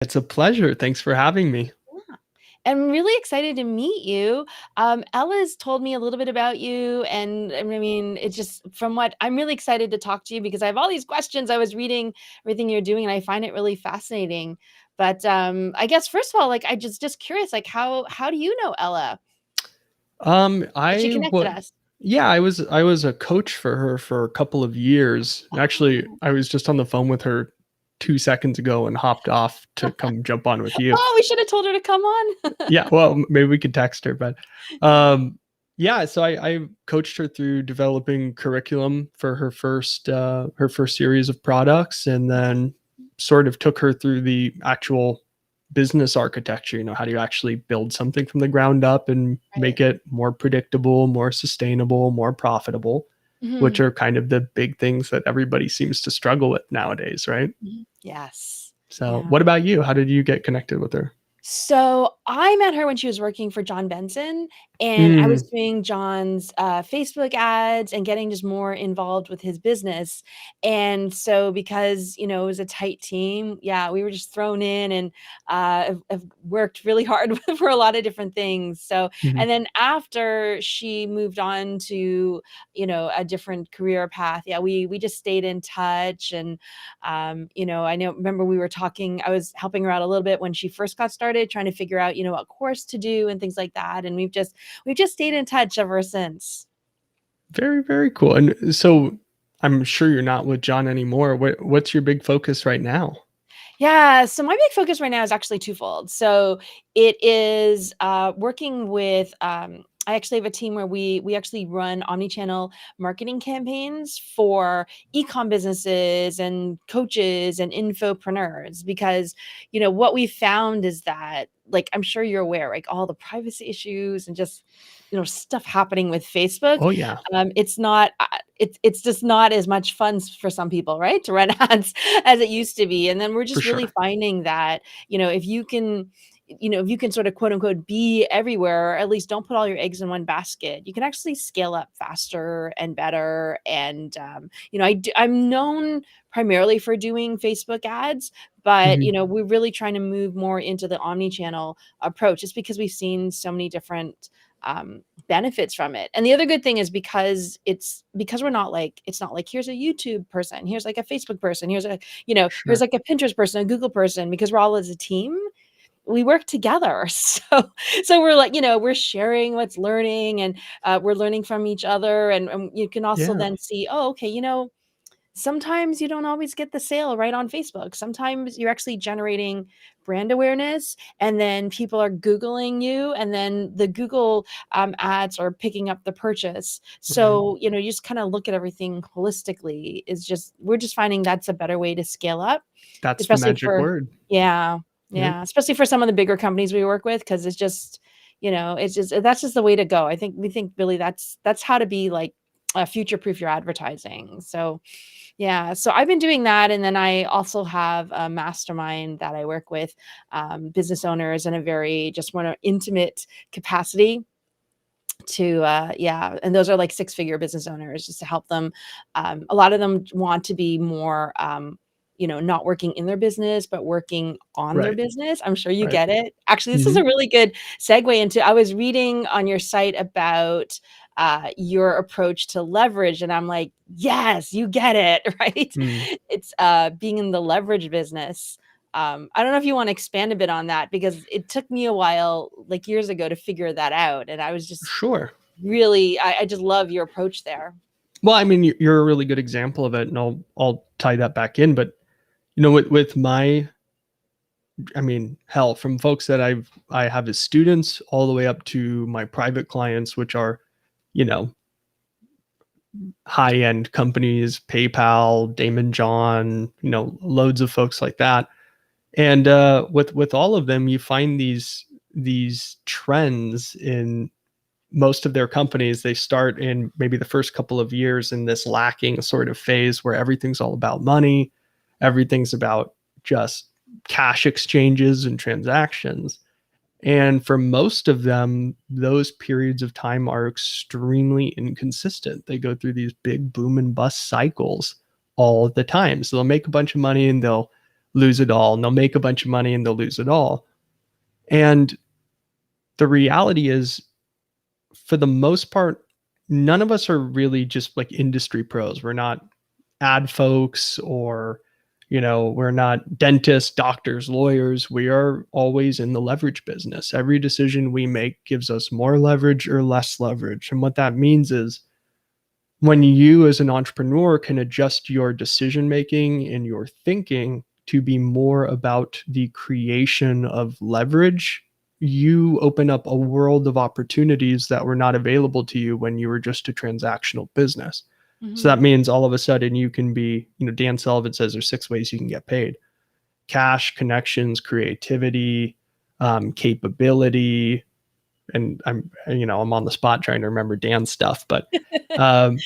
It's a pleasure. Thanks for having me. Yeah. I'm really excited to meet you. Ella's told me a little bit about you, and I mean, it's just from what I'm really excited to talk to you because I have all these questions. I was reading everything you're doing, and I find it really fascinating. But I guess first of all, like I just curious, like how do you know Ella? She I connected was, us. yeah, I was a coach for her for a couple of years. Actually, Oh, I was just on the phone with her 2 seconds ago and hopped off to come jump on with you. oh, we should have told her to come on. Yeah, well, maybe we could text her, but Yeah. yeah. So I coached her through developing curriculum for her first series of products, and then sort of took her through the actual business architecture. How do you actually build something from the ground up and Right. make it more predictable, more sustainable, more profitable, which Mhm. are kind of the big things that everybody seems to struggle with nowadays, right? Mhm. Yes. So, Yeah. what about you? How did you get connected with her? So I met her when she was working for John Benson, and I was Mm, doing John's Facebook ads and getting just more involved with his business. And so, because it was a tight team, yeah, we were just thrown in and have worked really hard for a lot of different things. So, mhm. and then after she moved on to a different career path, yeah, we just stayed in touch. And I know remember we were talking, I was helping her out a little bit when she first got started trying to figure out, what course to do and things like that. And we've just stayed in touch ever since. Very, very cool. And so I'm sure you're not with John anymore. What's your big focus right now? Yeah, so my big focus right now is actually twofold. So it is working with I actually have a team where we actually run omni-channel marketing campaigns for e-com businesses and coaches and infopreneurs because what we found is that, like, I'm sure you're aware, like all the privacy issues and just stuff happening with Facebook. Oh yeah, It's not it's just not as much fun for some people, right, to run ads as it used to be. And then we're for just really sure. finding that, if you can sort of quote unquote be everywhere, or at least don't put all your eggs in one basket, you can actually scale up faster and better. And I'm known primarily for doing Facebook ads, but Mhm. we're really trying to move more into the omni-channel approach just because we've seen so many different benefits from it. And the other good thing is because it's not like here's a YouTube person, here's like a Facebook person, here's Sure. like a Pinterest person, a Google person, because we're all as a team, we work together. So we're like, we're sharing what's learning, and we're learning from each other. And you can also Yeah. then see, oh, okay, sometimes you don't always get the sale right on Facebook. Sometimes you're actually generating brand awareness, and then people are Googling you, and then the Google ads are picking up the purchase. Right. So, you just kind of look at everything holistically. We're just finding that's a better way to scale up, That's the especially magic for, word. yeah, Yep. yeah, especially for some of the bigger companies we work with, because it's just that's just the way to go. We think really that's how to be like future proof your advertising. So yeah, so I've been doing that, and then I also have a mastermind that I work with business owners in a very just one intimate capacity to yeah, and those are like six-figure business owners, just to help them. A lot of them want to be more not working in their business but working on their Right. business. I'm sure you Right. get it. Actually, this is Mhm. a really good segue into, I was reading on your site about your approach to leverage, and I'm like, yes, you get it. Right. Mm. It's being in the leverage business. I don't know if you want to expand a bit on that, because it took me a while, like years ago, to figure that out. And I was just Sure. really, I just love your approach there. Well, I mean, you're a really good example of it, and I'll tie that back in. But with my, I mean, hell, from folks that I have as students all the way up to my private clients, which are, you know, high end companies, PayPal, Damon John, loads of folks like that. And with all of them, you find these trends in most of their companies. They start in maybe the first couple of years in this lacking sort of phase where everything's all about money, everything's about just cash exchanges and transactions. And for most of them, those periods of time are extremely inconsistent. They go through these big boom and bust cycles all the time. So they'll make a bunch of money and they'll lose it all, and they'll make a bunch of money and they'll lose it all. And the reality is, for the most part, none of us are really just like industry pros. We're not ad folks, or we're not dentists, doctors, lawyers. We are always in the leverage business. Every decision we make gives us more leverage or less leverage. And what that means is, when you as an entrepreneur can adjust your decision making and your thinking to be more about the creation of leverage, you open up a world of opportunities that were not available to you when you were just a transactional business. So that Mhm. means all of a sudden you can be, Dan Sullivan says there's 6 ways you can get paid: cash, connections, creativity, capability. And I'm on the spot trying to remember Dan's stuff, but um,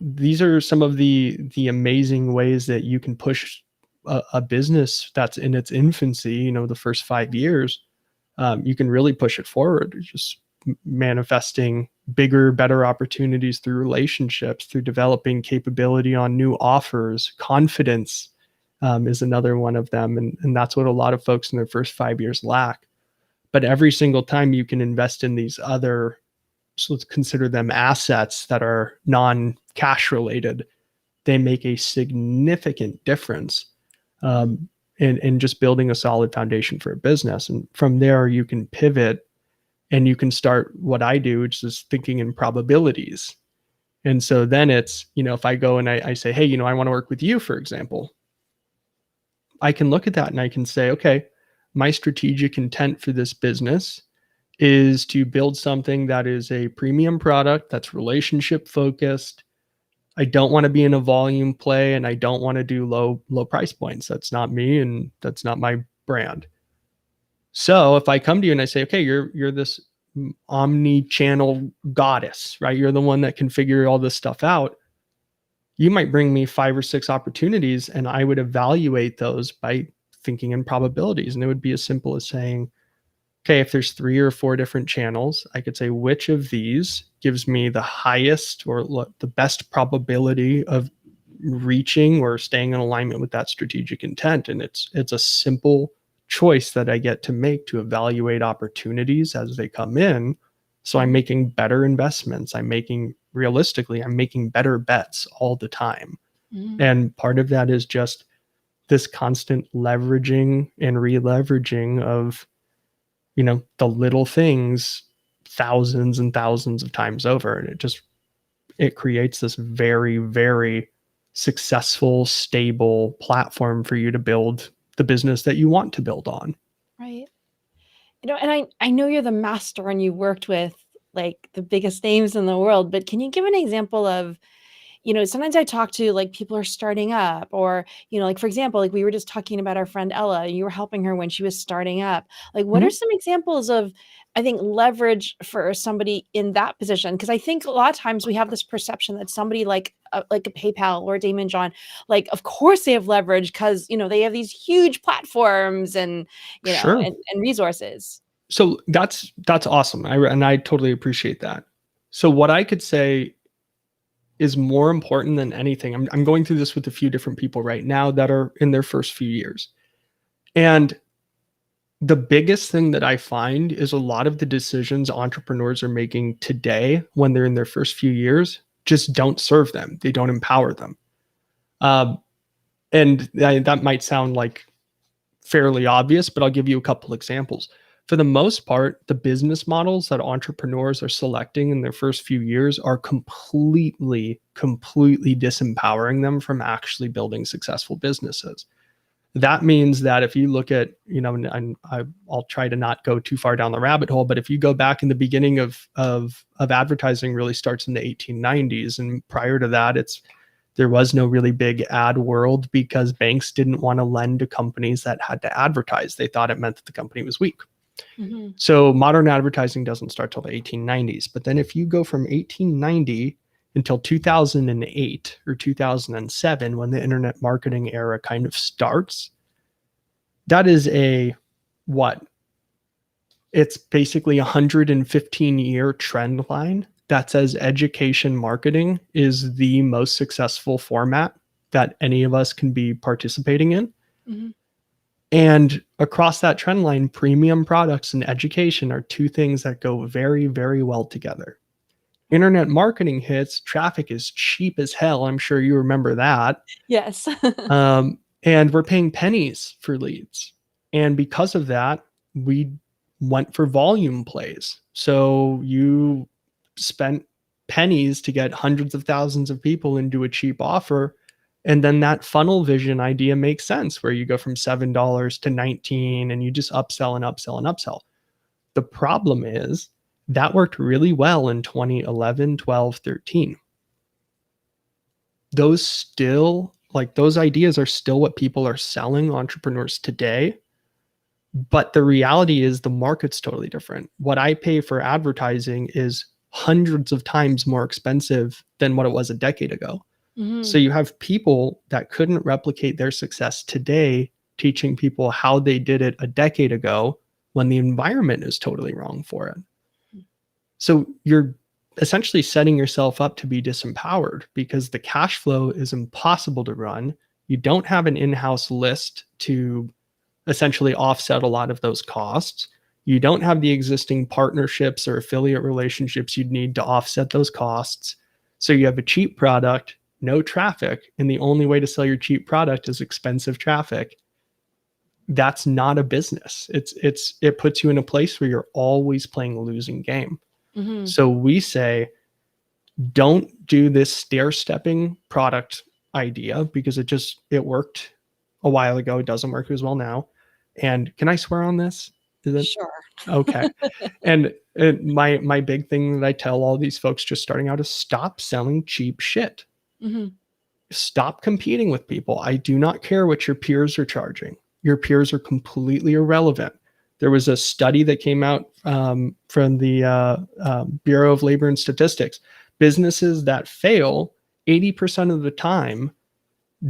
these are some of the amazing ways that you can push a business that's in its infancy, the first 5 years. You can really push it forward. It's just manifesting bigger, better opportunities through relationships, through developing capability on new offers. Confidence is another one of them. And that's what a lot of folks in their first 5 years lack. But every single time you can invest in these other, so let's consider them assets that are non-cash related, they make a significant difference in just building a solid foundation for a business. And from there, you can pivot and you can start what I do, which is thinking in probabilities. And so then it's, if I go and I say, hey, I want to work with you, for example, I can look at that and I can say, okay, my strategic intent for this business is to build something that is a premium product that's relationship focused. I don't want to be in a volume play, and I don't want to do low price points. That's not me, and that's not my brand. So if I come to you and I say, okay, you're this omni-channel goddess, right? You're the one that can figure all this stuff out. You might bring me 5 or 6 opportunities, and I would evaluate those by thinking in probabilities. And it would be as simple as saying, okay, if there's 3 or 4 different channels, I could say which of these gives me the highest or the best probability of reaching or staying in alignment with that strategic intent. And it's a simple choice that I get to make to evaluate opportunities as they come in. So I'm making better investments. I'm making better bets all the time. Mhm. And part of that is just this constant leveraging and re-leveraging of the little things thousands and thousands of times over. And it creates this very, very successful, stable platform for you to build the business that you want to build on. Right. And I know you're the master and you worked with like the biggest names in the world, but can you give an example of, sometimes I talk to like people are starting up or, like for example, like we were just talking about our friend Ella, and you were helping her when she was starting up. Like what are Mhm. some examples of, I think, leverage for somebody in that position? Because I think a lot of times we have this perception that somebody like a PayPal or a Damon John, like of course they have leverage because they have these huge platforms and Sure. and resources. So that's awesome. And I totally appreciate that. So what I could say is more important than anything. I'm going through this with a few different people right now that are in their first few years. And the biggest thing that I find is a lot of the decisions entrepreneurs are making today when they're in their first few years just don't serve them. They don't empower them. Um, and that might sound like fairly obvious, but I'll give you a couple examples. For the most part, the business models that entrepreneurs are selecting in their first few years are completely, completely disempowering them from actually building successful businesses. That means that if you look at, and I'll try to not go too far down the rabbit hole, but if you go back in the beginning of advertising really starts in the 1890s, and prior to that, there was no really big ad world because banks didn't want to lend to companies that had to advertise. They thought it meant that the company was weak. Mhm. So modern advertising doesn't start till the 1890s. But then if you go from 1890 until 2008 or 2007, when the internet marketing era kind of starts, that is what? It's basically a 115-year trend line that says education marketing is the most successful format that any of us can be participating in. Mhm. And across that trend line, premium products and education are two things that go very, very well together. Right. Internet marketing hits, traffic is cheap as hell. I'm sure you remember that. Yes. And we're paying pennies for leads. And because of that, we went for volume plays. So you spent pennies to get hundreds of thousands of people into a cheap offer. And then that funnel vision idea makes sense where you go from $7 to 19 and you just upsell and upsell and upsell. The problem is that worked really well in 2011, 12, 13. Those still, like, those ideas are still what people are selling entrepreneurs today. But the reality is the market's totally different. What I pay for advertising is hundreds of times more expensive than what it was a decade ago. So Mhm. you have people that couldn't replicate their success today teaching people how they did it a decade ago when the environment is totally wrong for it. So you're essentially setting yourself up to be disempowered because the cash flow is impossible to run. You don't have an in-house list to essentially offset a lot of those costs. You don't have the existing partnerships or affiliate relationships you'd need to offset those costs. So you have a cheap product, no traffic, and the only way to sell your cheap product is expensive traffic. That's not a business. It puts you in a place where you're always playing a losing game. Mhm. So we say, don't do this stair-stepping product idea because it worked a while ago. It doesn't work as well now. And can I swear on this? Is it Sure. okay? And my big thing that I tell all these folks just starting out is stop selling cheap shit. Mhm. Stop competing with people. I do not care what your peers are charging. Your peers are completely irrelevant. There was a study that came out from the Bureau of Labor and Statistics. Businesses that fail 80% of the time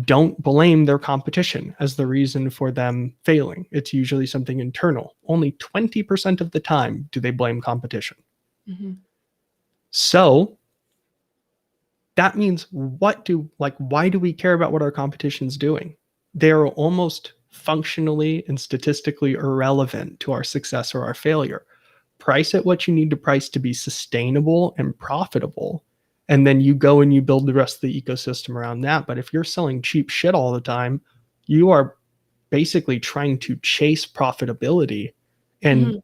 don't blame their competition as the reason for them failing. It's usually something internal. Only 20% of the time do they blame competition. Mhm. So that means why do we care about what our competition's doing? They're almost functionally and statistically irrelevant to our success or our failure. Price at what you need to price to be sustainable and profitable. And then you go and you build the rest of the ecosystem around that. But if you're selling cheap shit all the time, you are basically trying to chase profitability. And Mhm.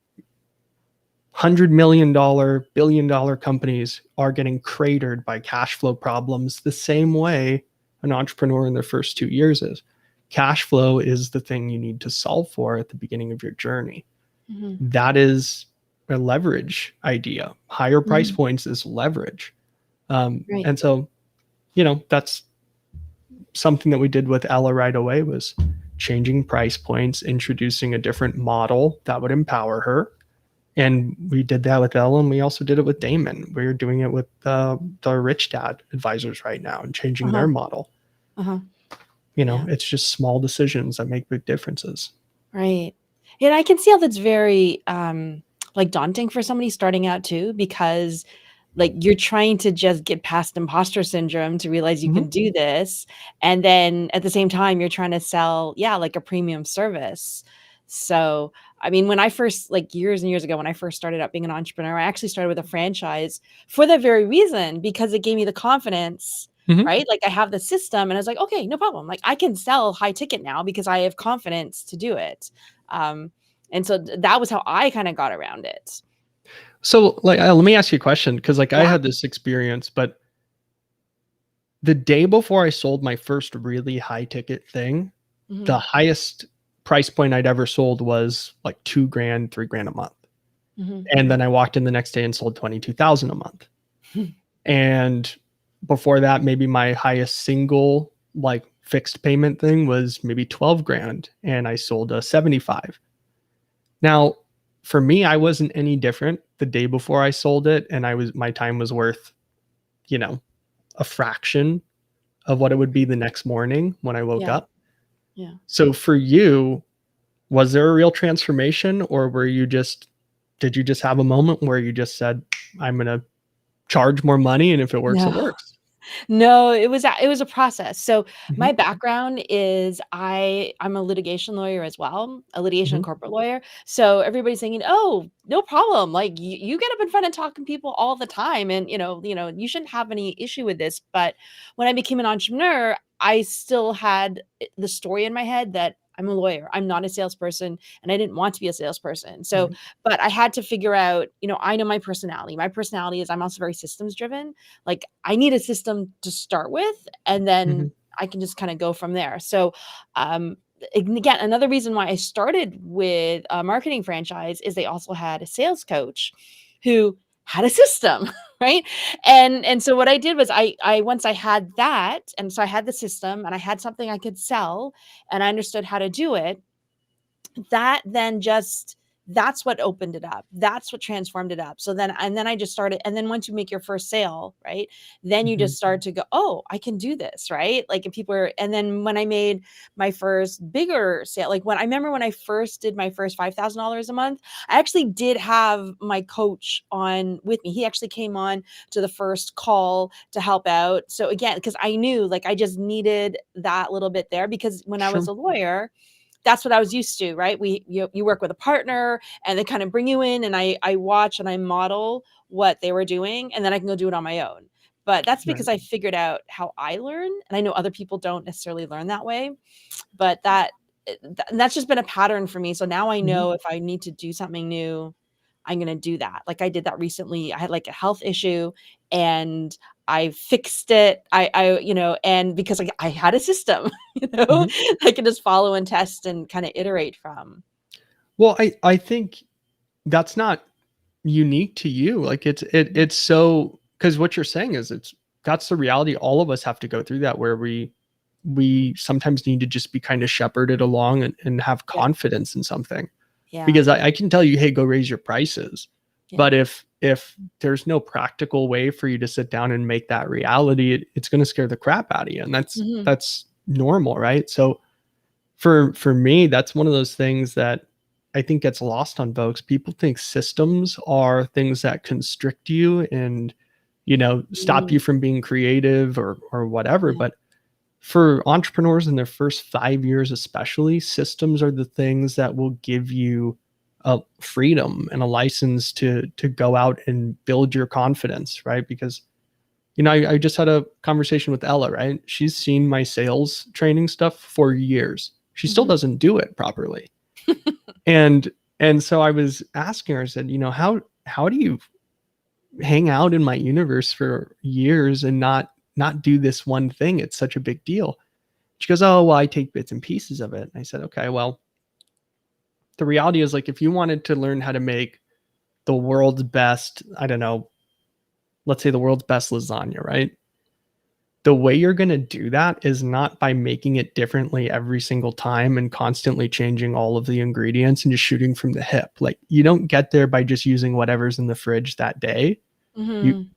$100 million, $1 billion companies are getting cratered by cash flow problems the same way an entrepreneur in their first 2 years is. Cash flow is the thing you need to solve for at the beginning of your journey. Mhm. That is a leverage idea. Higher price Mhm. points is leverage. Right. And so, that's something that we did with Ella right away was changing price points, introducing a different model that would empower her. And we did that with Ella, and we also did it with Damon. We're doing it with the Rich Dad advisors right now and changing their Uh-huh. model. Uh-huh. Yeah. It's just small decisions that make big differences. Right. And I can see how that's very, like, daunting for somebody starting out too, because, like, you're trying to just get past imposter syndrome to realize you Mhm. can do this, and then at the same time, you're trying to sell, yeah, like, a premium service. So, I mean, when I first, like, years and years ago, when I first started out being an entrepreneur, I actually started with a franchise for that very reason, because it gave me the confidence, Mhm. right? Like, I have the system and I was like, "Okay, no problem." Like, I can sell high ticket now because I have confidence to do it. Um, and so that was how I kinda got around it. So, let me ask you a question because, I Yeah. had this experience, but the day before I sold my first really high ticket thing, the Mhm. highest price point I'd ever sold was like 2 grand, 3 grand a month. Mhm. And then I walked in the next day and sold 22,000 a month. And before that, maybe my highest single fixed payment thing was maybe 12 grand and I sold a 75. Now, for me, I wasn't any different the day before I sold it and my time was worth, you know, a fraction of what it would be the next morning when I woke Yeah, up. yeah. So for you, was there a real transformation or did you just have a moment where you just said, I'm going to charge more money and if it works, it No. works? No, it was a process. So my Mhm, background is I'm a litigation lawyer as well, a litigation and mhm, corporate lawyer. So everybody's thinking, "Oh, no problem. Like you get up in front and talking to people all the time, and you shouldn't have any issue with this." But when I became an entrepreneur, I still had the story in my head that I'm a lawyer. I'm not a salesperson, and I didn't want to be a salesperson. So, right, but I had to figure out, I know my personality. My personality is I'm also very systems driven. Like I need a system to start with, and then mhm, I can just kind of go from there. So, um, and again, another reason why I started with a marketing franchise is they also had a sales coach who had a system, right? And so what I did was I once I had that, and so I had the system and I had something I could sell and I understood how to do it, that then just that's what opened it up. That's what transformed it up. So then I just started, and then once you make your first sale, right? Then you mhm, just start to go, "Oh, I can do this," right? Like if people are, and then when I made my first bigger sale, like when I remember when I first did my first $5,000 a month, I actually did have my coach on with me. He actually came on to the first call to help out. So again, because I knew like I just needed that little bit there, because when I was sure, a lawyer, that's what I was used to, right? You work with a partner and they kind of bring you in, and I watch and I model what they were doing, and then I can go do it on my own. But that's right, because I figured out how I learn, and I know other people don't necessarily learn that way. But that's just been a pattern for me. So now I mhm, know if I need to do something new, I'm gonna do that. Like I did that recently. I had like a health issue and I fixed it. And because I had a system, mhm. I could just follow and test and kind of iterate from. Well, I think that's not unique to you. Like Mhm. it's so because what you're saying is that's the reality. All of us have to go through that where we sometimes need to just be kind of shepherded along and have Yeah. confidence in something. Yeah. Because I can tell you, hey, go raise your prices. Yeah. But if there's no practical way for you to sit down and make that reality, it's going to scare the crap out of you, and Mhm. that's normal, right? So for me, that's one of those things that I think gets lost on folks. People think systems are things that constrict you and stop Mm. you from being creative or whatever. Yeah. But for entrepreneurs in their first 5 years, especially, systems are the things that will give you a freedom and a license to go out and build your confidence, right? Because I just had a conversation with Ella, right? She's seen my sales training stuff for years. She still Mhm. doesn't do it properly. And and so I was asking her, I said, how do you hang out in my universe for years and not do this one thing? It's such a big deal. She goes, "Oh, well, I take bits and pieces of it." And I said, "Okay, well, the reality is like if you wanted to learn how to make the world's best, I don't know, let's say the world's best lasagna, right? The way you're going to do that is not by making it differently every single time and constantly changing all of the ingredients and just shooting from the hip. Like you don't get there by just using whatever's in the fridge that day. You Mhm.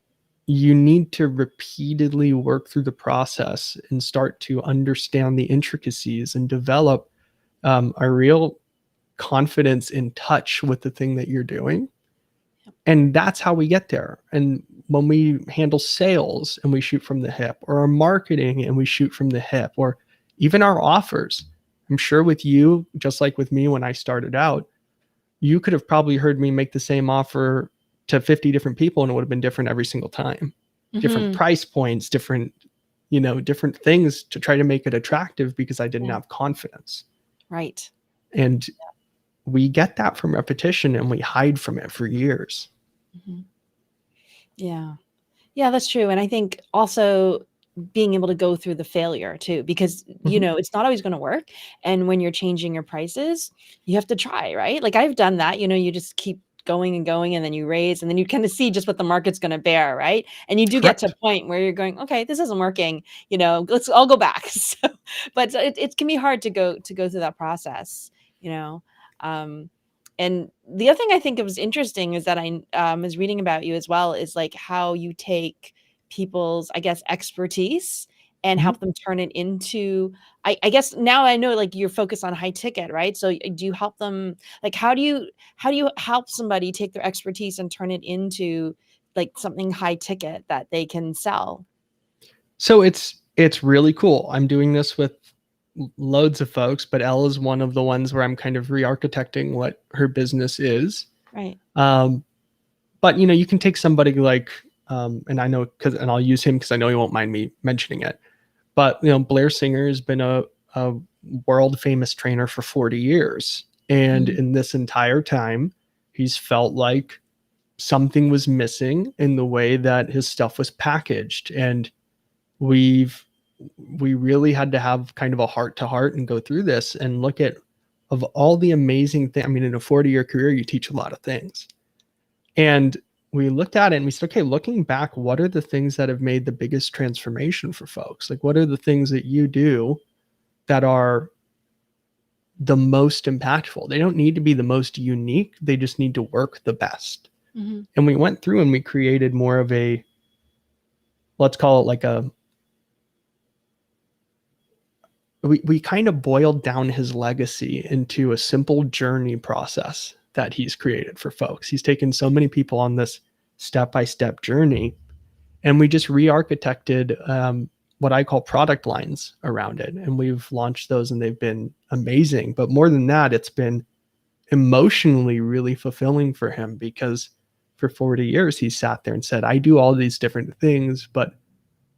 you need to repeatedly work through the process and start to understand the intricacies and develop a real confidence in touch with the thing that you're doing. And that's how we get there. And when we handle sales and we shoot from the hip, or our marketing and we shoot from the hip, or even our offers, I'm sure with you, just like with me when I started out, you could have probably heard me make the same offer to 50 different people and it would have been different every single time. Different Mhm. price points, different things to try to make it attractive because I didn't Yeah. have confidence. Right. And we get that from repetition and we hide from it for years. Mhm. Yeah. Yeah, that's true, and I think also being able to go through the failure too, because, Mhm. it's not always gonna work, and when you're changing your prices, you have to try, right? Like, I've done that, you just keep going and going, and then you raise, and then you kinda see just what the market's gonna bear, right? And you do get to a Correct. point where you're going, "Okay, this isn't working, I'll go back." So, but it can be hard to go through that process, you know? Um and the other thing I think it was interesting is that I was reading about you as well is like how you take people's, I guess, expertise and Mhm. help them turn it into, I guess now I know like you're focused on high ticket, right? So do you help them like how do you help somebody take their expertise and turn it into like something high ticket that they can sell? So it's really cool. I'm doing this with loads of folks, but Elle is one of the ones where I'm kind of re-architecting what her business is. Right. Um, but you know, you can take somebody like, and I know because, and I'll use him because I know he won't mind me mentioning it. But you know, Blair Singer has been a world famous trainer for 40 years, and Mhm. in this entire time, he's felt like something was missing in the way that his stuff was packaged, and we've we really had to have kind of a heart to heart and go through this and look at of all the amazing things. I mean, in a 40-year career, you teach a lot of things. And we looked at it and we said, okay, looking back, what are the things that have made the biggest transformation for folks? Like, what are the things that you do that are the most impactful? They don't need to be the most unique, they just need to work the best. Mhm. And we went through and we created more of a, let's call it like a, we kind of boiled down his legacy into a simple journey process that he's created for folks. He's taken so many people on this step by step journey, and we just re-architected what I call product lines around it, and we've launched those, and they've been amazing. But more than that, it's been emotionally really fulfilling for him because for 40 years he sat there and said, I do all these different things, but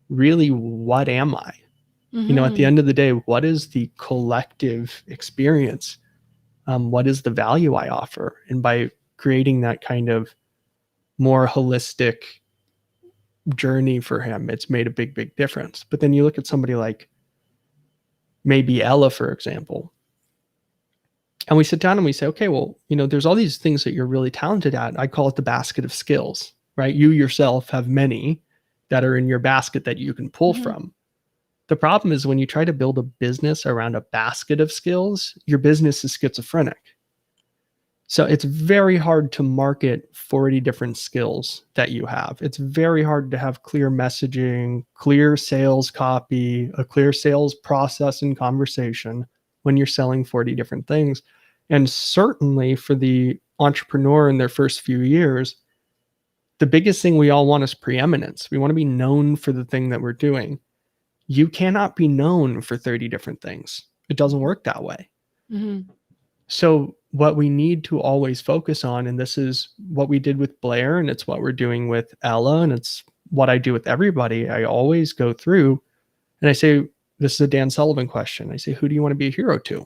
really, what am I? You know, at the Mhm. end of the day, what is the collective experience? What is the value I offer? And by creating that kind of more holistic journey for him, it's made a big, big difference. But then you look at somebody like maybe Ella, for example, and we sit down and we say, okay, well, you know, there's all these things that you're really talented at. I call it the basket of skills, right? You yourself have many that are in your basket that you can pull Mhm. from. The problem is when you try to build a business around a basket of skills, your business is schizophrenic. So it's very hard to market 40 different skills that you have. It's very hard to have clear messaging, clear sales copy, a clear sales process and conversation when you're selling 40 different things. And certainly for the entrepreneur in their first few years, the biggest thing we all want is preeminence. We want to be known for the thing that we're doing. You cannot be known for 30 different things. It doesn't work that way. Mhm. So, what we need to always focus on, and this is what we did with Blair, and it's what we're doing with Ella, and it's what I do with everybody. I always go through and I say, this is a Dan Sullivan question. I say, who do you want to be a hero to?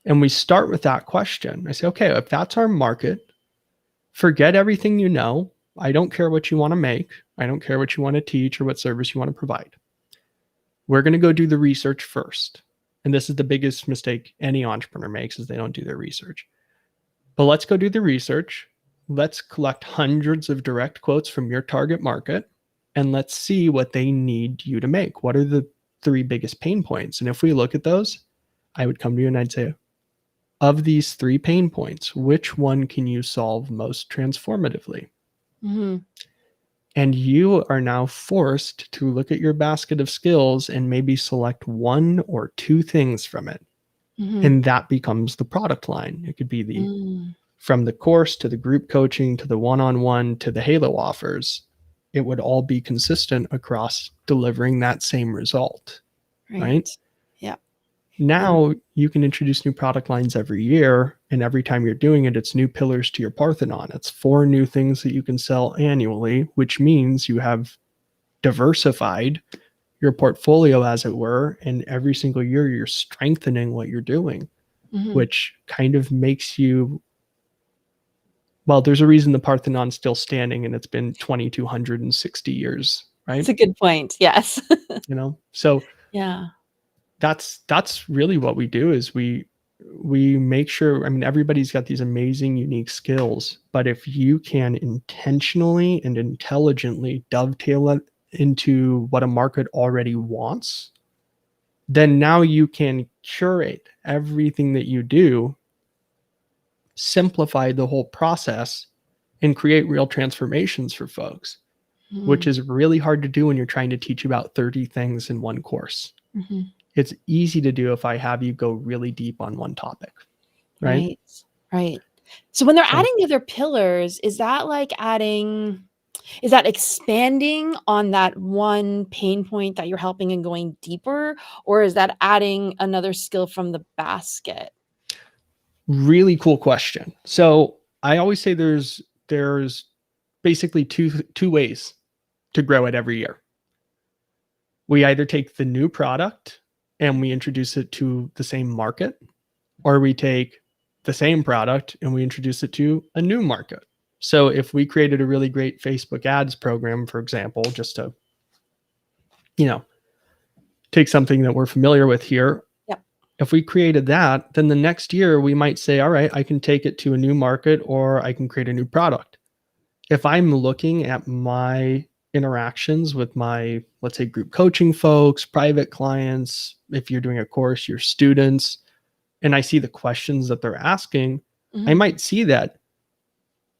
And we start with that question. I say, okay, if that's our market, forget everything you know. I don't care what you want to make. I don't care what you want to teach or what service you want to provide. We're going to go do the research first. And this is the biggest mistake any entrepreneur makes is they don't do their research. But let's go do the research. Let's collect hundreds of direct quotes from your target market and let's see what they need you to make. What are the three biggest pain points? And if we look at those, I would come to you and I'd say, of these three pain points, which one can you solve most transformatively? Mhm. And you are now forced to look at your basket of skills and maybe select one or two things from it. Mhm. And that becomes the product line. It could be the Mm. from the course to the group coaching to the one-on-one to the Halo offers. It would all be consistent across delivering that same result, right? Right. Yeah. Yeah. Now you can introduce new product lines every year, and every time you're doing it, it's new pillars to your Parthenon. It's 4 new things that you can sell annually, which means you have diversified your portfolio, as it were, and every single year you're strengthening what you're doing, Mhm. which kind of makes you, well, there's a reason the Parthenon's still standing and it's been 2,260 years, That's right? a good point. Yes. You know, so Yeah. that's really what we do is we make sure, I mean, everybody's got these amazing unique skills, but if you can intentionally and intelligently dovetail it into what a market already wants, then now you can curate everything that you do, simplify the whole process, and create real transformations for folks, which Mhm. is really hard to do when you're trying to teach about 30 things in one course. Mhm. It's easy to do if I have you go really deep on one topic, right? Right. Right. So when they're So adding the other pillars, is that like adding Is that expanding on that one pain point that you're helping and going deeper, or is that adding another skill from the basket? Really cool question. So I always say there's basically two ways to grow it every year. We either take the new product and we introduce it to the same market, or we take the same product and we introduce it to a new market. So if we created a really great Facebook ads program, for example, just to, you know, take something that we're familiar with here, Yep. if we created that, then the next year we might say, all right, I can take it to a new market or I can create a new product. If I'm looking at my interactions with my, let's say, group coaching folks, private clients, if you're doing a course, your students, and I see the questions that they're asking, I Mhm. might see that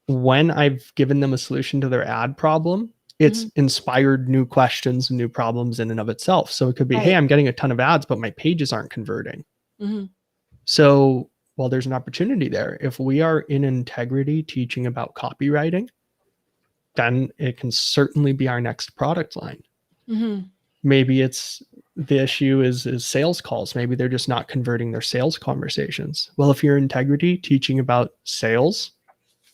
when I've given them a solution to their ad problem, it's Mhm. inspired new questions and new problems in and of itself. So it could be, hey, Right. I'm getting a ton of ads, but my pages aren't converting. Mhm. So, well, there's an opportunity there. If we are in integrity teaching about copywriting, then it can certainly be our next product line. Mhm. Maybe it's the issue is sales calls. Maybe they're just not converting their sales conversations. Well, if you're integrity teaching about sales,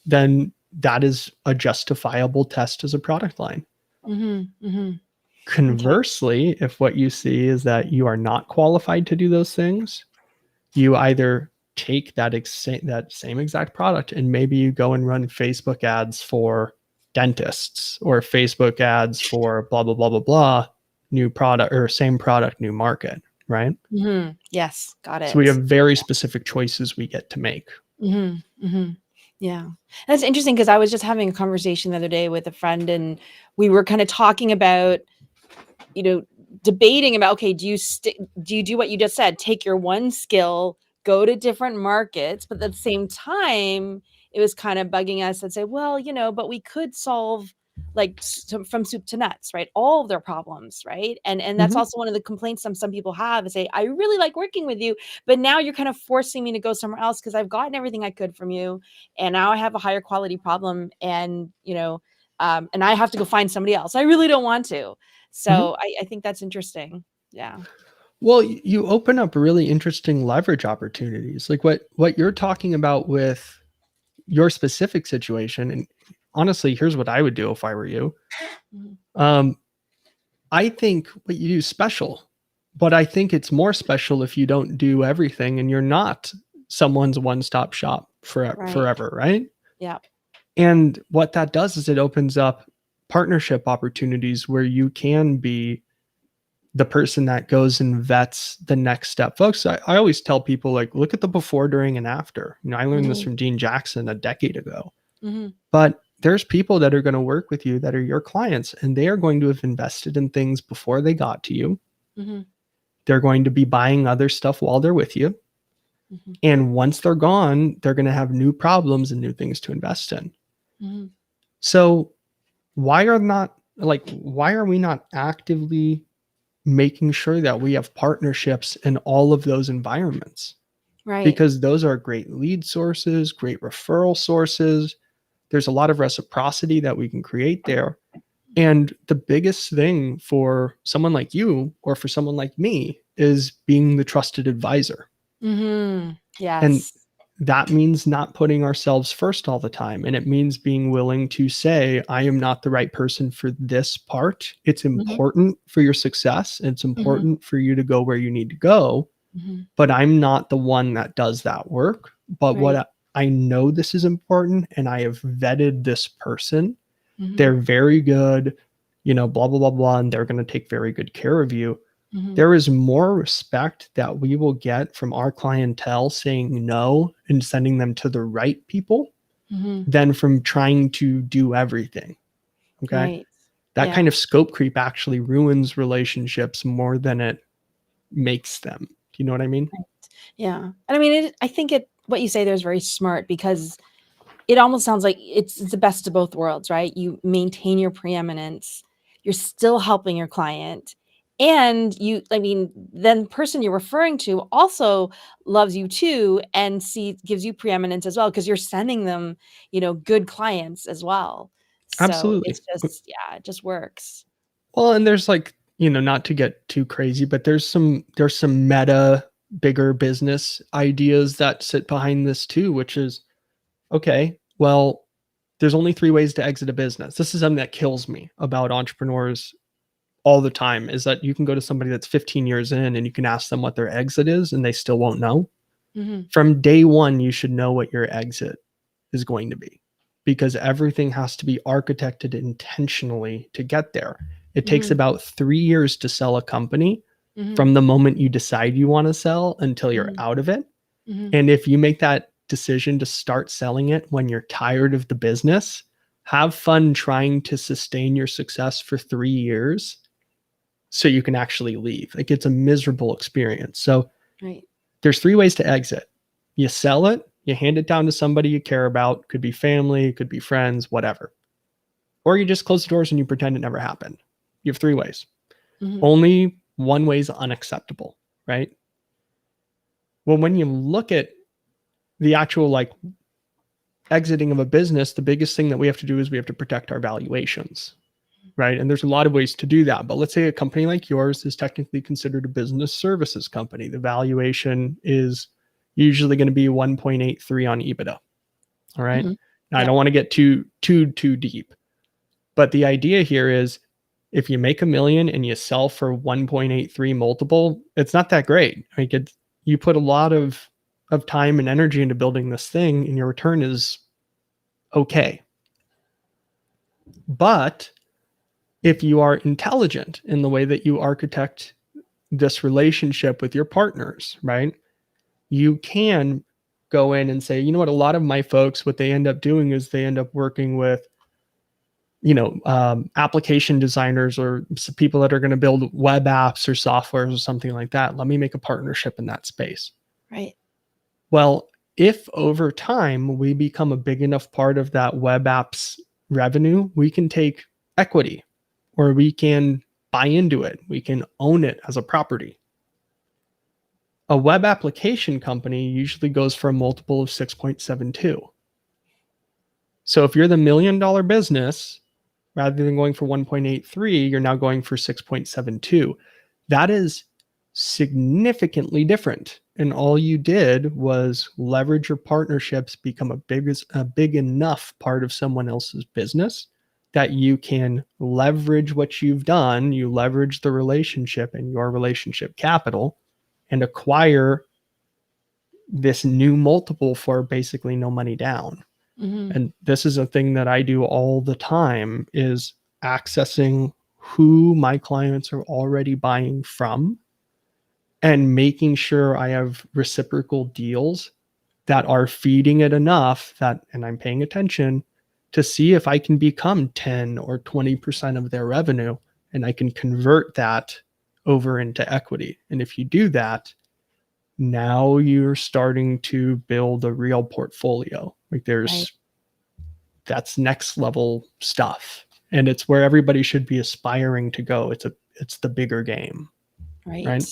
then that is a justifiable test as a product line. Mhm. Mhm. Okay. Conversely, if what you see is that you are not qualified to do those things, you either take that same exact product and maybe you go and run Facebook ads for dentists or Facebook ads for blah blah blah blah blah, new product or same product, new market, right? Mhm. Yes, got So we have it. very specific choices we get to make. Mhm. Mhm. Yeah. That's interesting because I was just having a conversation the other day with a friend, and we were kinda talking about, you know, debating about, okay, do you do what you just said, take your one skill, go to different markets, but at the same time, it was kind of bugging us and say, well, but we could solve like from soup to nuts, right? All of their problems, right? And that's Mhm. also one of the complaints some people have is say, I really like working with you, but now you're kind of forcing me to go somewhere else because I've gotten everything I could from you, and now I have a higher quality problem, and and I have to go find somebody else. I really don't want to. Mhm. So I think that's interesting. Yeah. Well, you open up really interesting leverage opportunities. Like what you're talking about with your specific situation, and honestly, here's what I would do if I were you. Mhm. Um, I think what you do is special, but I think it's more special if you don't do everything and you're not someone's one-stop shop Right. forever, right? Yeah. And what that does is it opens up partnership opportunities where you can be the person that goes and vets the next step. Folks, I always tell people like look at the before, during, and after. I learned this Mhm. from Dean Jackson a decade ago. Mhm. But there's people that are going to work with you that are your clients, and they are going to have invested in things before they got to you. Mhm. They're going to be buying other stuff while they're with you. Mhm. And once they're gone, they're going to have new problems and new things to invest in. Mhm. So why are we not actively making sure that we have partnerships in all of those environments? Right. Because those are great lead sources, great referral sources. There's a lot of reciprocity that we can create there. And the biggest thing for someone like you or for someone like me is being the trusted advisor. Mhm. And Yes. that means not putting ourselves first all the time. And it means being willing to say, I am not the right person for this part. It's Mhm. important for your success. It's Mhm. important for you to go where you need to go. Mhm. But I'm not the one that does that work. But Right. I know this is important and I have vetted this person. Mhm. They're very good, blah, blah, blah, blah. And they're going to take very good care of you. Mhm. There is more respect that we will get from our clientele saying no and sending them to the right people Mhm. than from trying to do everything. Okay. Right. That Yeah. kind of scope creep actually ruins relationships more than it makes them. Do you know what I mean? Right. Yeah. And I mean, I think what you say there is very smart because it almost sounds like it's the best of both worlds, right? You maintain your preeminence, you're still helping your client, and then the person you're referring to also loves you too and gives you preeminence as well because you're sending them, good clients as well. So Absolutely. it's just, yeah, it just works. Well, and there's like, not to get too crazy, but there's some meta bigger business ideas that sit behind this too, which is okay, well, there's only three ways to exit a business. This is something that kills me about entrepreneurs all the time is that you can go to somebody that's 15 years in and you can ask them what their exit is and they still won't know. Mhm, From day one, you should know what your exit is going to be because everything has to be architected intentionally to get there. It takes mhm, about 3 years to sell a company mhm, from the moment you decide you want to sell until you're mhm, out of it. mhm, And if you make that decision to start selling it when you're tired of the business, have fun trying to sustain your success for 3 years so you can actually leave. Like it's a miserable experience. So right. there's three ways to exit. You sell it, you hand it down to somebody you care about, could be family, could be friends, whatever. Or you just close the doors and you pretend it never happened. You have three ways. Mhm, Only one way is unacceptable, right? Well, when you look at the actual like exiting of a business, the biggest thing that we have to do is we have to protect our valuations, right? And there's a lot of ways to do that. But let's say a company like yours is technically considered a business services company. The valuation is usually going to be 1.83 on EBITDA. All right. mhm. Now, I Yep. don't want to get too deep, but the idea here is if you make a million and you sell for 1.83 multiple, it's not that great. Like you put a lot of time and energy into building this thing, and your return is okay. But if you are intelligent in the way that you architect this relationship with your partners, right? You can go in and say, you know what, a lot of my folks, what they end up doing is they end up working with, application designers or people that are going to build web apps or softwares or something like that. Let me make a partnership in that space. Right. Well, if over time we become a big enough part of that web apps revenue, we can take equity or we can buy into it. We can own it as a property. A web application company usually goes for a multiple of 6.72. So if you're the $1 million business, rather than going for 1.83, you're now going for 6.72. That is significantly different. And all you did was leverage your partnerships, become a big enough part of someone else's business that you can leverage what you've done. You leverage the relationship and your relationship capital and acquire this new multiple for basically no money down. Mhm, And this is a thing that I do all the time is accessing who my clients are already buying from and making sure I have reciprocal deals that are feeding it enough that and I'm paying attention to see if I can become 10 or 20% of their revenue and I can convert that over into equity. And if you do that, now you're starting to build a real portfolio. Like right. that's next level stuff. And it's where everybody should be aspiring to go. It's the bigger game, Right. right?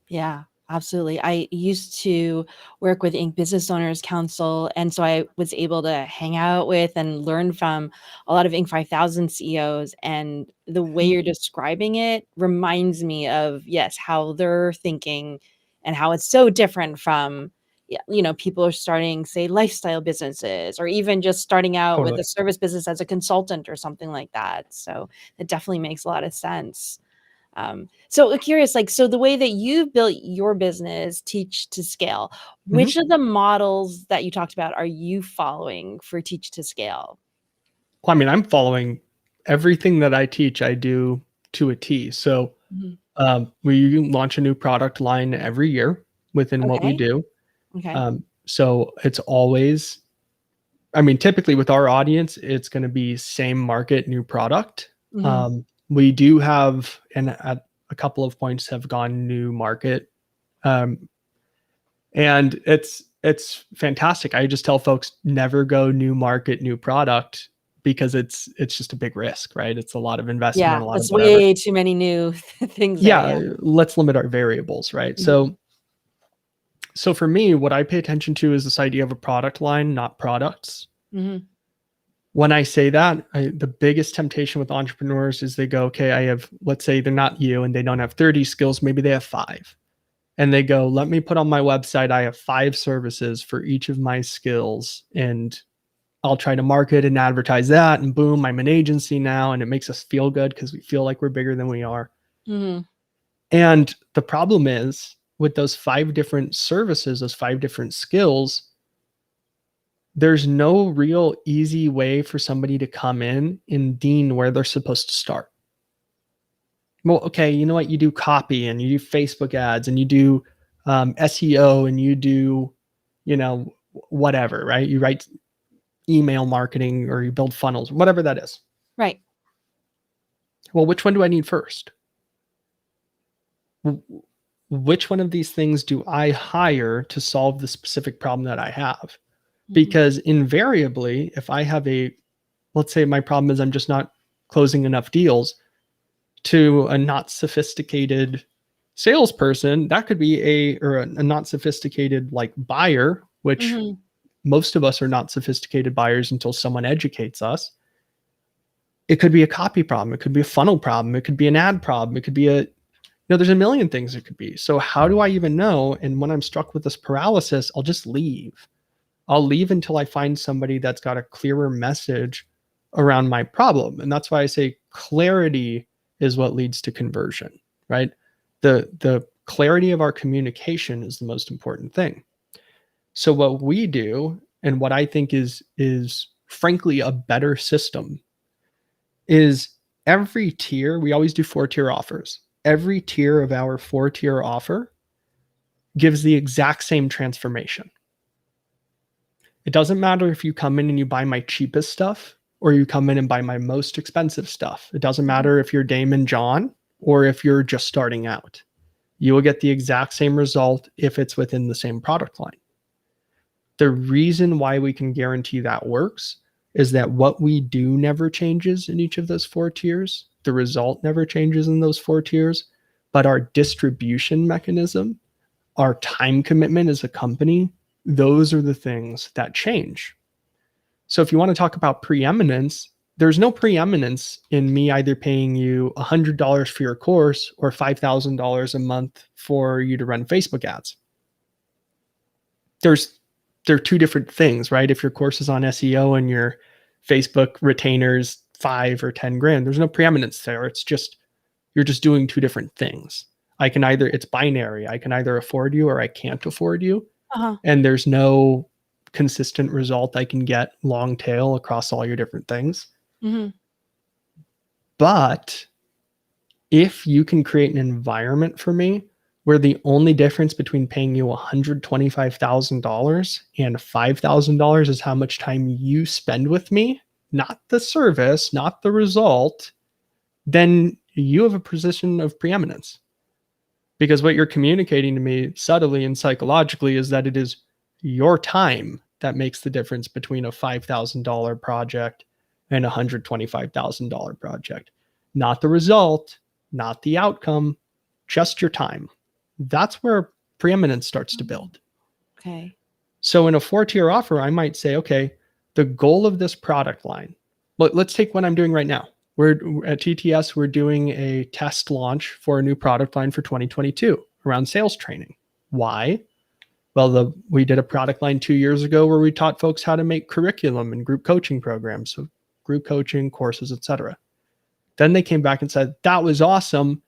Yeah, absolutely. I used to work with Inc. Business Owners Council, and so I was able to hang out with and learn from a lot of Inc. 5000 CEOs. And the way Mhm. you're describing it reminds me of, yes, how they're thinking and how it's so different from, yeah, people are starting, say, lifestyle businesses or even just starting out with Totally. a service business as a consultant or something like that. So it definitely makes a lot of sense. So curious, like, so the way that you've built your business, Teach to Scale, Mhm. which of the models that you talked about are you following for Teach to Scale? Well, I mean, I'm following everything that I teach, I do to a T. So Mhm. we launch a new product line every year within what we Okay. do. Okay. So it's always, I mean, typically with our audience, it's going to be same market, new product. Mhm. We do have, and at a couple of points have gone new market. Um, and it's fantastic. I just tell folks never go new market, new product because it's just a big risk, right? It's a lot of investment, Yeah, a lot of that's whatever. way too many new things there. Yeah, Yeah. let's limit our variables, right? Mhm. So for me, what I pay attention to is this idea of a product line, not products. Mhm. When I say that, the biggest temptation with entrepreneurs is they go, okay, I have, let's say they're not you and they don't have 30 skills, maybe they have 5. And they go, let me put on my website, I have 5 services for each of my skills, and I'll try to market and advertise that. And boom, I'm an agency now. And it makes us feel good because we feel like we're bigger than we are. Mm-hmm. And the problem is with those 5 different services, those 5 different skills, there's no real easy way for somebody to come in and deem where they're supposed to start. Well, okay, you know what? You do copy and you do Facebook ads and you do SEO and you do, whatever, right? You write email marketing or you build funnels, whatever that is. Right. Well, which one do I need first? Which one of these things do I hire to solve the specific problem that I have? Because invariably, if I have let's say my problem is I'm just not closing enough deals, to a not sophisticated salesperson, that could be a not sophisticated like buyer, which most of us are not sophisticated buyers until someone educates us. It could be a copy problem. It could be a funnel problem. It could be an ad problem. It could be there's a million things it could be. So how do I even know? And when I'm struck with this paralysis, I'll just leave. I'll leave until I find somebody that's got a clearer message around my problem. And that's why I say clarity is what leads to conversion, right? The clarity of our communication is the most important thing. So what we do, and what I think is frankly a better system, is every tier, we always do 4-tier offers. Every tier of our 4-tier offer gives the exact same transformation. It doesn't matter if you come in and you buy my cheapest stuff or you come in and buy my most expensive stuff. It doesn't matter if you're Damon John or if you're just starting out. You will get the exact same result if it's within the same product line. The reason why we can guarantee that works is that what we do never changes in each of those 4 tiers. The result never changes in those 4 tiers, but our distribution mechanism, our time commitment as a company, those are the things that change. So if you want to talk about preeminence, there's no preeminence in me either paying you $100 for your course or $5,000 a month for you to run Facebook ads. They're 2 different things, right? If your course is on SEO and your Facebook retainers 5 or 10 grand, there's no preeminence there. It's just, you're just doing 2 different things. It's binary. I can either afford you or I can't afford you. And there's no consistent result I can get long tail across all your different things. But if you can create an environment for me where the only difference between paying you $125,000 and $5,000 is how much time you spend with me, not the service, not the result, then you have a position of preeminence. Because what you're communicating to me subtly and psychologically is that it is your time that makes the difference between a $5,000 project and a $125,000 project. Not the result, not the outcome, just your time. That's where preeminence starts to build. Okay. So in a 4-tier offer, I might say, okay, the goal of this product line, let's take what I'm doing right now. We're at TTS, we're doing a test launch for a new product line for 2022 around sales training. Why? Well, we did a product line 2 years ago where we taught folks how to make curriculum and group coaching programs, so group coaching courses, etc. Then they came back and said, that was awesome.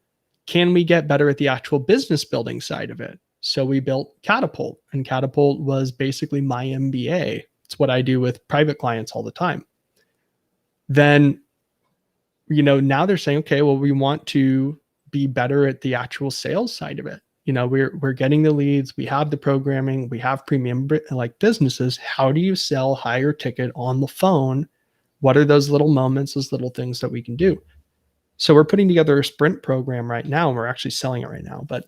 Can we get better at the actual business building side of it? So we built Catapult, and Catapult was basically my MBA. It's what I do with private clients all the time. Then, now they're saying, okay, well, we want to be better at the actual sales side of it. We're getting the leads, we have the programming, we have premium like businesses. How do you sell higher ticket on the phone? What are those little moments, those little things that we can do? So we're putting together a sprint program right now, and we're actually selling it right now. But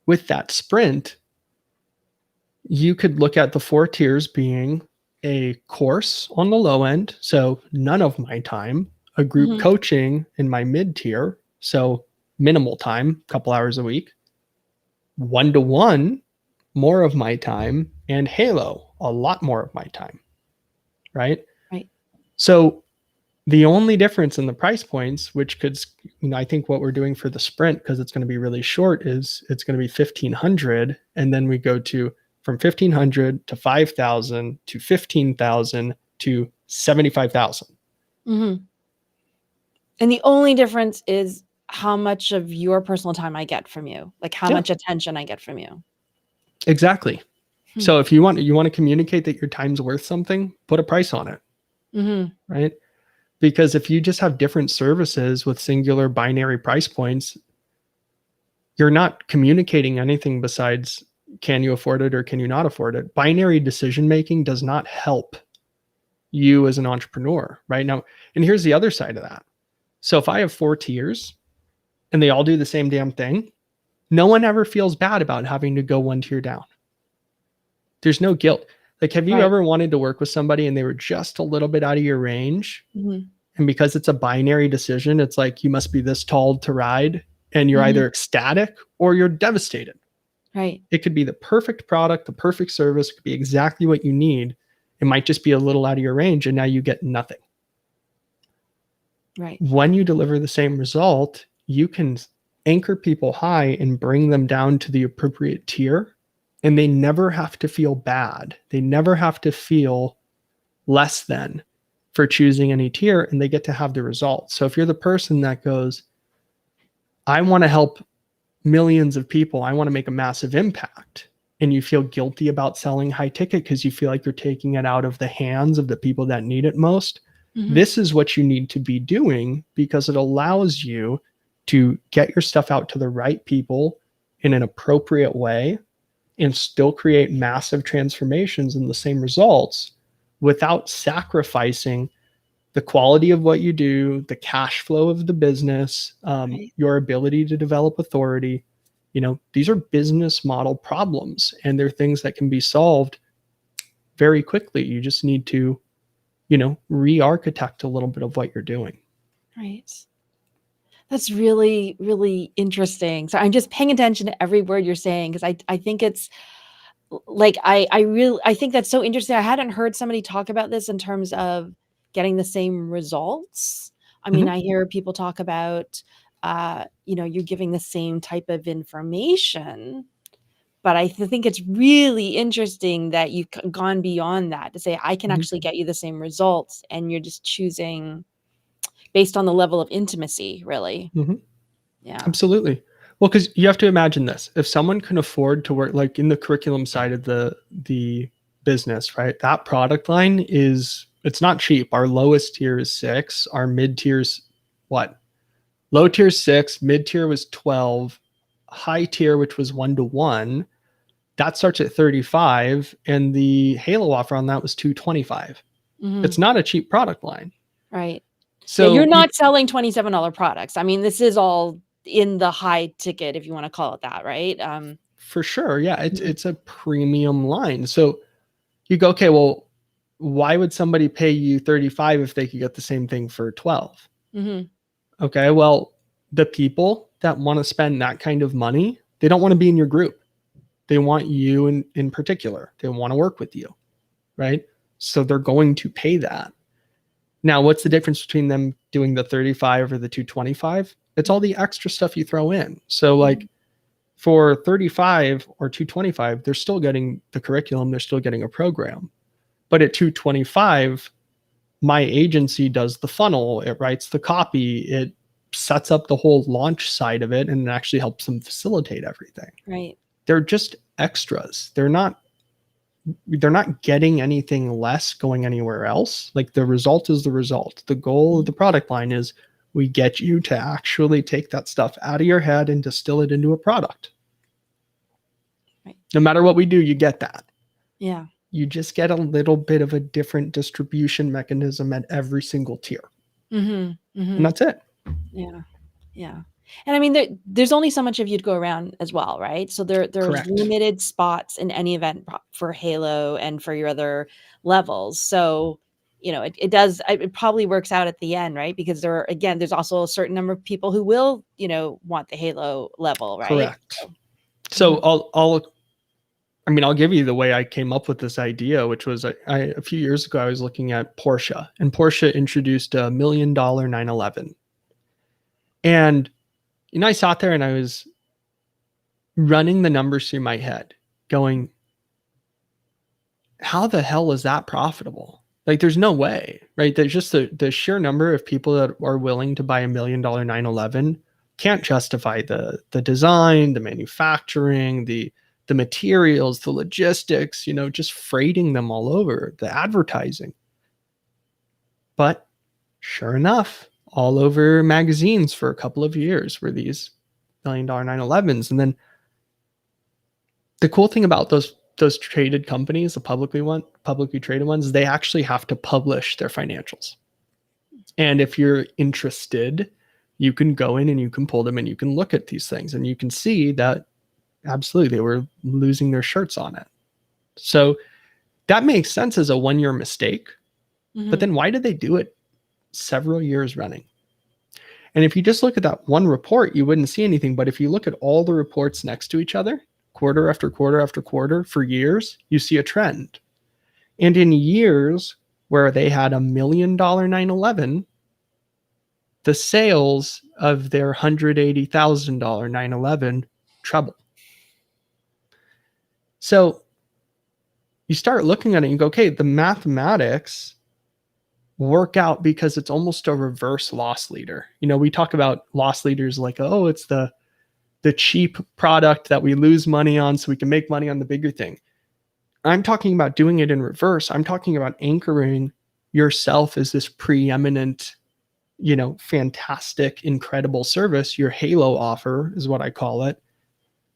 with that sprint, you could look at the 4 tiers being a course on the low end, so none of my time, a group coaching in my mid tier, so minimal time, a couple hours a week, 1-to-1, more of my time, and Halo, a lot more of my time. right? Right. So the only difference in the price points, which could, I think what we're doing for the sprint, because it's going to be really short, is it's going to be 1,500. And then we go to from 1,500 to 5,000 to 15,000 to 75,000. Mm-hmm. And the only difference is how much of your personal time I get from you, like how much attention I get from you. Exactly. So if you want to communicate that your time's worth something, put a price on it. Mm-hmm. Right? Because if you just have different services with singular binary price points, you're not communicating anything besides can you afford it or can you not afford it. Binary decision making does not help you as an entrepreneur right now. And here's the other side of that. So if I have 4 tiers and they all do the same damn thing, no one ever feels bad about having to go 1 tier down. There's no guilt. Like, have you ever wanted to work with somebody and they were just a little bit out of your range? Mm-hmm. And because it's a binary decision, it's like you must be this tall to ride, and you're either ecstatic or you're devastated. Right. It could be the perfect product, the perfect service, it could be exactly what you need. It might just be a little out of your range, and now you get nothing. Right. When you deliver the same result, you can anchor people high and bring them down to the appropriate tier, and they never have to feel bad. They never have to feel less than for choosing any tier, and they get to have the results. So if you're the person that goes, I want to help millions of people, I want to make a massive impact, and you feel guilty about selling high ticket because you feel like you're taking it out of the hands of the people that need it most, this is what you need to be doing, because it allows you to get your stuff out to the right people in an appropriate way and still create massive transformations and the same results without sacrificing the quality of what you do, the cash flow of the business, your ability to develop authority. These are business model problems, and they're things that can be solved very quickly. You just need to, re-architect a little bit of what you're doing. Right. That's really, really interesting. So I'm just paying attention to every word you're saying, because I think it's like I think that's so interesting. I hadn't heard somebody talk about this in terms of getting the same results. I mean, I hear people talk about you're giving the same type of information, but I think it's really interesting that you've gone beyond that to say I can actually get you the same results, and you're just choosing based on the level of intimacy, really. Yeah. Absolutely. Well, because you have to imagine this. If someone can afford to work like in the curriculum side of the business, right? That product line it's not cheap. Our lowest tier is 6. Our mid tier's what? Low tier 6, mid tier was 12, high tier, which was 1-to-1, that starts at 35, and the Halo offer on that was 225. It's not a cheap product line. Right. So you're not selling $27 products. I mean, this is all in the high ticket, if you want to call it that, right? For sure. Yeah. It's a premium line. So you go, okay, well, why would somebody pay you 35 if they could get the same thing for 12? Okay. Well, the people that want to spend that kind of money, they don't want to be in your group. They want you in particular. They want to work with you. Right. So they're going to pay that. Now, what's the difference between them doing the 35 or the 225? It's all the extra stuff you throw in. So like for 35 or 225, they're still getting the curriculum. They're still getting a program. But at 225, my agency does the funnel. It writes the copy. It sets up the whole launch side of it, and it actually helps them facilitate everything. Right. They're just extras. They're not getting anything less going anywhere else. Like the result is the result. The goal of the product line is we get you to actually take that stuff out of your head and distill it into a product. Right. No matter what we do, you get that. Yeah. You just get a little bit of a different distribution mechanism at every single tier. And that's it. Yeah. Yeah. And I mean, there's only so much of you to go around as well, right? So there's Correct. limited spots in any event for Halo and for your other levels. So, it probably works out at the end, right? Because there's also a certain number of people who will, want the Halo level, right? Correct. So I'll I mean, I'll give you the way I came up with this idea, which was a few years ago, I was looking at Porsche, and Porsche introduced a $1 million 911. And, I sat there and I was running the numbers through my head, going, how the hell is that profitable? Like, there's no way, right? There's just the sheer number of people that are willing to buy $1 million 911 can't justify the design, the manufacturing, the materials, the logistics, just freighting them all over, the advertising. But sure enough, all over magazines for a couple of years were these $1 million 911s. And then the cool thing about those traded companies, the publicly traded ones, they actually have to publish their financials. And if you're interested, you can go in and you can pull them and you can look at these things and you can see that absolutely they were losing their shirts on it. So that makes sense as a 1-year mistake. But then why did they do it several years running? And if you just look at that one report, you wouldn't see anything. But if you look at all the reports next to each other, quarter after quarter after quarter for years, you see a trend. And in years where they had $1 million 911, the sales of their $180,000 911 treble. So you start looking at it and you go, okay, the mathematics work out because it's almost a reverse loss leader. We talk about loss leaders like, oh, it's the cheap product that we lose money on so we can make money on the bigger thing. I'm talking about doing it in reverse. I'm talking about anchoring yourself as this preeminent, fantastic, incredible service. Your halo offer is what I call it,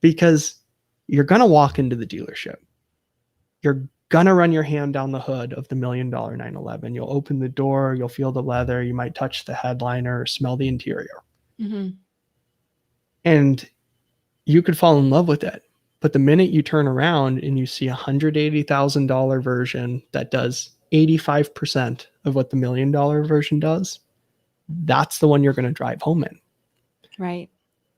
because you're going to walk into the dealership. You're going to run your hand down the hood of the $1 million 911. You'll open the door. You'll feel the leather. You might touch the headliner or smell the interior. And you could fall in love with it. But the minute you turn around and you see a $180,000 version that does 85% of what the $1 million version does, that's the one you're going to drive home in. Right.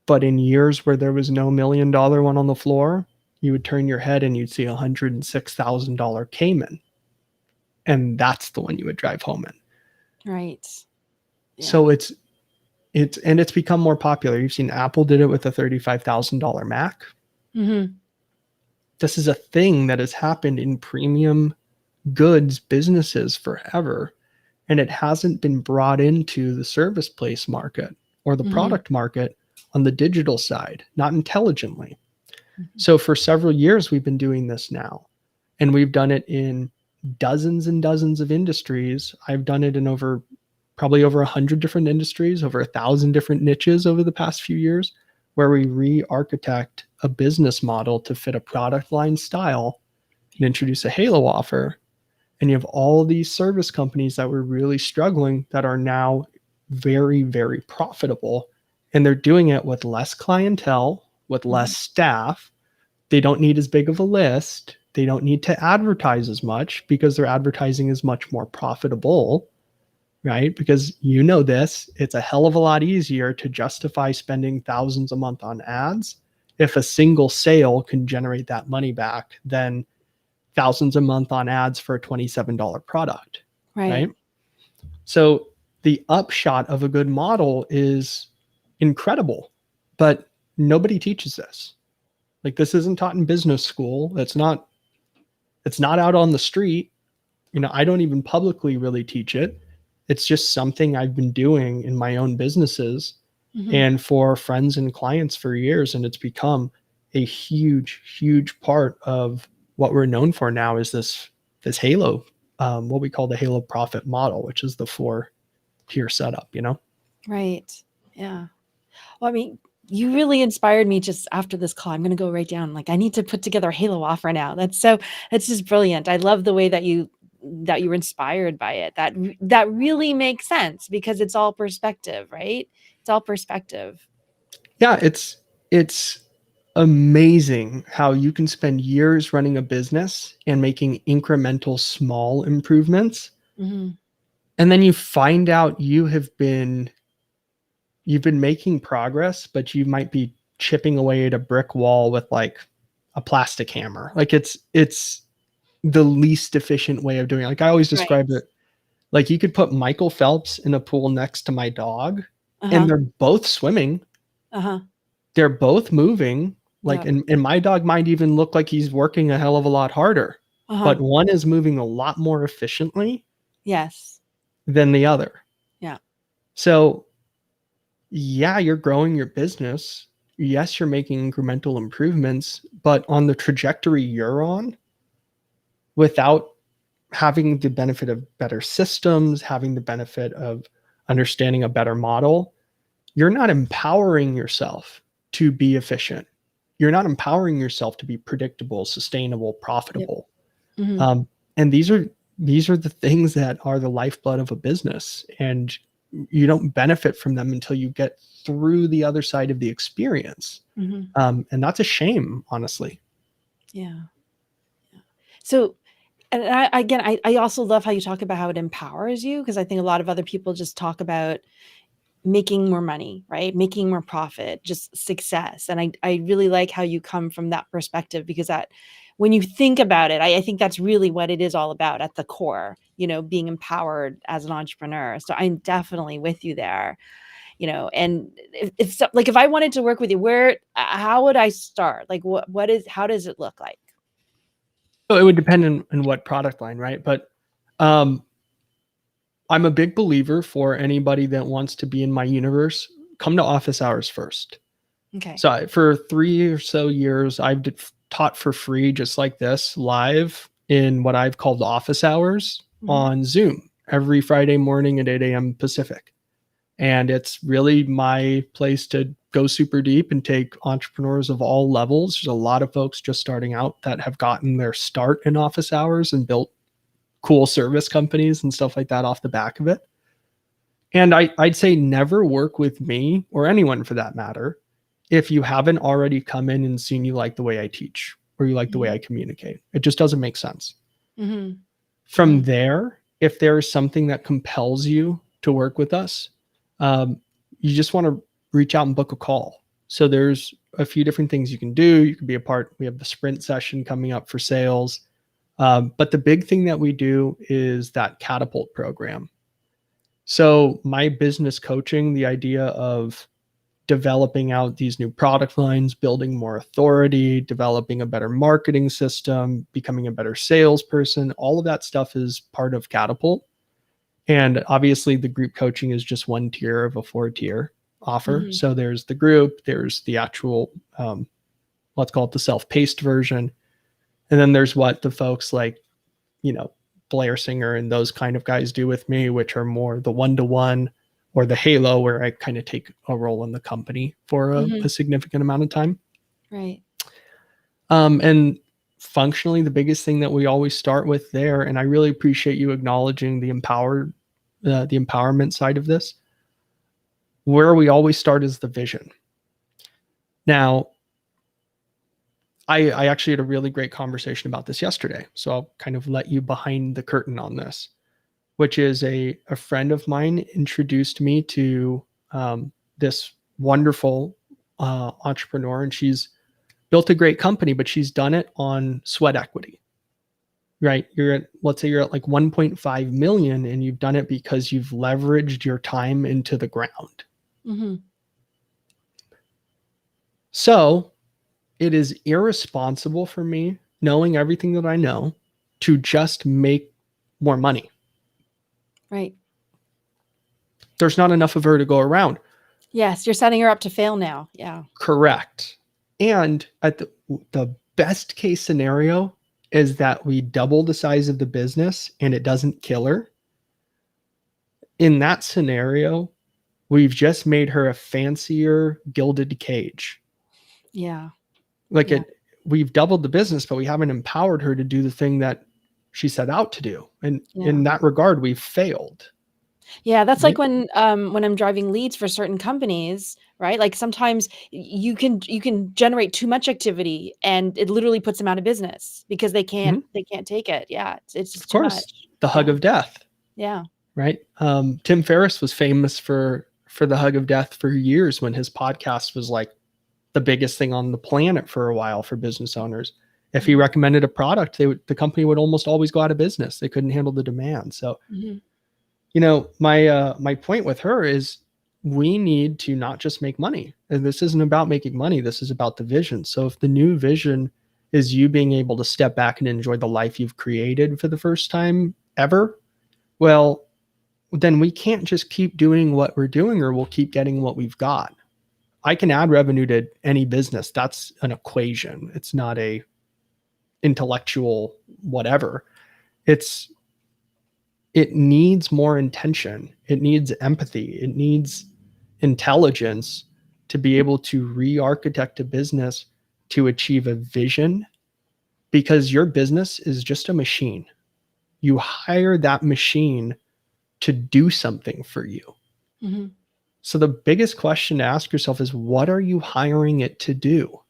But in years where there was no $1 million one on the floor, you would turn your head and you'd see a $106,000 Cayman. And that's the one you would drive home in. Right. Yeah. So it's become more popular. You've seen Apple did it with a $35,000 Mac. This is a thing that has happened in premium goods businesses forever. And it hasn't been brought into the service place market or the product market on the digital side, not intelligently. So for several years, we've been doing this now. And we've done it in dozens and dozens of industries. I've done it in probably over 100 different industries, over 1,000 different niches over the past few years, where we re-architect a business model to fit a product line style and introduce a halo offer. And you have all these service companies that were really struggling that are now very, very profitable. And they're doing it with less clientele, with less staff. They don't need as big of a list. They don't need to advertise as much because their advertising is much more profitable, right? Because this, it's a hell of a lot easier to justify spending thousands a month on ads if a single sale can generate that money back than thousands a month on ads for a $27 product, right? So the upshot of a good model is incredible, but nobody teaches this. Like, this isn't taught in business school. It's not out on the street. I don't even publicly really teach it. It's just something I've been doing in my own businesses and for friends and clients for years. And it's become a huge, huge part of what we're known for now is this halo, what we call the halo profit model, which is the 4-tier setup, Right. Yeah. Well, I mean, you really inspired me just after this call. I'm going to go right down. Like, I need to put together a halo offer now. That's just brilliant. I love the way that you were inspired by it. That really makes sense because it's all perspective, right? It's all perspective. Yeah. It's amazing how you can spend years running a business and making incremental small improvements. And then you find out you've been making progress, but you might be chipping away at a brick wall with like a plastic hammer. Like it's the least efficient way of doing it. Like I always Right. describe it like you could put Michael Phelps in a pool next to my dog and Uh-huh. they're both swimming. Uh-huh. They're both moving. Like, Yeah. and my dog might even look like he's working a hell of a lot harder, Uh-huh. but one is moving a lot more efficiently Yes. than the other. Yeah. So, yeah, you're growing your business. Yes, you're making incremental improvements, but on the trajectory you're on, without having the benefit of better systems, having the benefit of understanding a better model, you're not empowering yourself to be efficient. You're not empowering yourself to be predictable, sustainable, Yep. profitable. Mm-hmm. And these are the things that are the lifeblood of a business, and you don't benefit from them until you get through the other side of the experience. Mm-hmm. And that's a shame, honestly. Yeah. So, and I also love how you talk about how it empowers you, because I think a lot of other people just talk about making more money, right? Making more profit, just success. And I really like how you come from that perspective, because that when you think about it, I think that's really what it is all about at the core, being empowered as an entrepreneur. So I'm definitely with you there, and if I wanted to work with you, how would I start? Like how does it look like? So it would depend on what product line, right? But um, I'm a big believer for anybody that wants to be in my universe, come to office hours first. Okay. So for 3 or so years, I've taught for free, just like this, live in what I've called office hours Mm-hmm. on Zoom every Friday morning at 8 a.m. Pacific. And it's really my place to go super deep and take entrepreneurs of all levels. There's a lot of folks just starting out that have gotten their start in office hours and built cool service companies and stuff like that off the back of it. And I'd say never work with me, or anyone for that matter, if you haven't already come in and seen you like the way I teach or you like the way I communicate. It just doesn't make sense. Mm-hmm. From there, if there is something that compels you to work with us, you just want to reach out and book a call. So there's a few different things you can do. You can be a part. We have the sprint session coming up for sales. But the big thing that we do is that catapult program. So my business coaching, the idea of developing out these new product lines, building more authority, developing a better marketing system, becoming a better salesperson, all of that stuff is part of Catapult. And obviously the group coaching is just one tier of a 4-tier offer. Mm-hmm. So there's the group, there's the actual, let's call it the self-paced version. And then there's what the folks like, Blair Singer and those kind of guys do with me, which are more the one-to-one or the halo, where I kind of take a role in the company for a significant amount of time. Right. And functionally, the biggest thing that we always start with there, and I really appreciate you acknowledging the empowerment side of this, where we always start is the vision. Now, I actually had a really great conversation about this yesterday, so I'll kind of let you behind the curtain on this, which is a friend of mine introduced me to this wonderful entrepreneur, and she's built a great company, but she's done it on sweat equity, right? Let's say you're at like 1.5 million and you've done it because you've leveraged your time into the ground. Mm-hmm. So it is irresponsible for me, knowing everything that I know, to just make more money. Right. There's not enough of her to go around. Yes, you're setting her up to fail now. Yeah. Correct. And at the best case scenario is that we double the size of the business and it doesn't kill her. In that scenario, we've just made her a fancier gilded cage. Yeah. Like Yeah. we've doubled the business, but we haven't empowered her to do the thing that she set out to do. And in that regard, we've failed. Yeah, that's Right? like when I'm driving leads for certain companies, right? Like sometimes you can generate too much activity and it literally puts them out of business because they can't take it. Yeah, it's Of just too course, much. the hug of death. Yeah. Right. Tim Ferriss was famous for the hug of death for years when his podcast was like the biggest thing on the planet for a while for business owners. If he recommended a product, the company would almost always go out of business. They couldn't handle the demand. So, my point with her is we need to not just make money. And this isn't about making money. This is about the vision. So if the new vision is you being able to step back and enjoy the life you've created for the first time ever, well, then we can't just keep doing what we're doing, or we'll keep getting what we've got. I can add revenue to any business. That's an equation. It's not a intellectual whatever. It needs more intention. It needs empathy. It needs intelligence to be able to re-architect a business to achieve a vision, because your business is just a machine. You hire that machine to do something for you. Mm-hmm. So the biggest question to ask yourself is, what are you hiring it to do?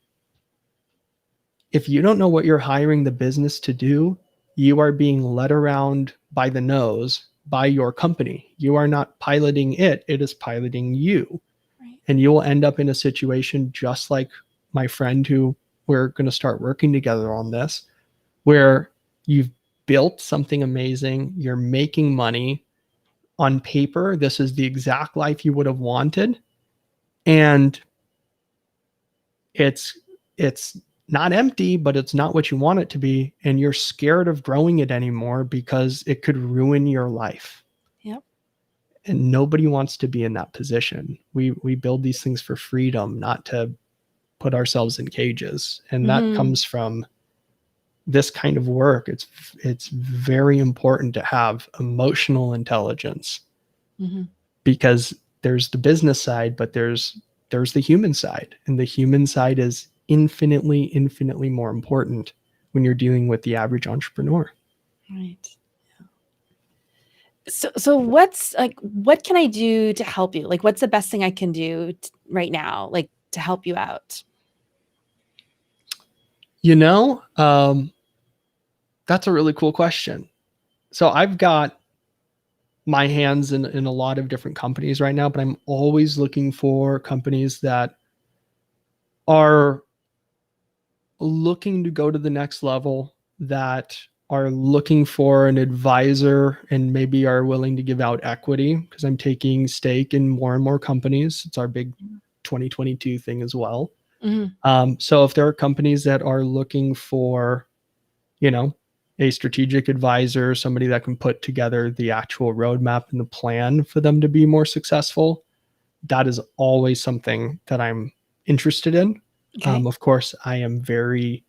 If you don't know what you're hiring the business to do, you are being led around by the nose by your company. You are not piloting it. It is piloting you. Right. And you will end up in a situation just like my friend who we're going to start working together on this, where you've built something amazing. You're making money. On paper, this is the exact life you would have wanted. And it's not empty, but it's not what you want it to be. And you're scared of growing it anymore because it could ruin your life. Yep. And nobody wants to be in that position. We build these things for freedom, not to put ourselves in cages. And that comes from this kind of work. It's very important to have emotional intelligence, because there's the business side, but there's the human side, and the human side is infinitely more important when you're dealing with the average entrepreneur. Right. Yeah. So what can I do to help you? Like, what's the best thing I can do right now, like, to help you out? That's a really cool question. So I've got my hands in a lot of different companies right now, but I'm always looking for companies that are looking to go to the next level, that are looking for an advisor and maybe are willing to give out equity, because I'm taking stake in more and more companies. It's our big 2022 thing as well. So if there are companies that are looking for, a strategic advisor, somebody that can put together the actual roadmap and the plan for them to be more successful, that is always something that I'm interested in. Okay. Of course, I am very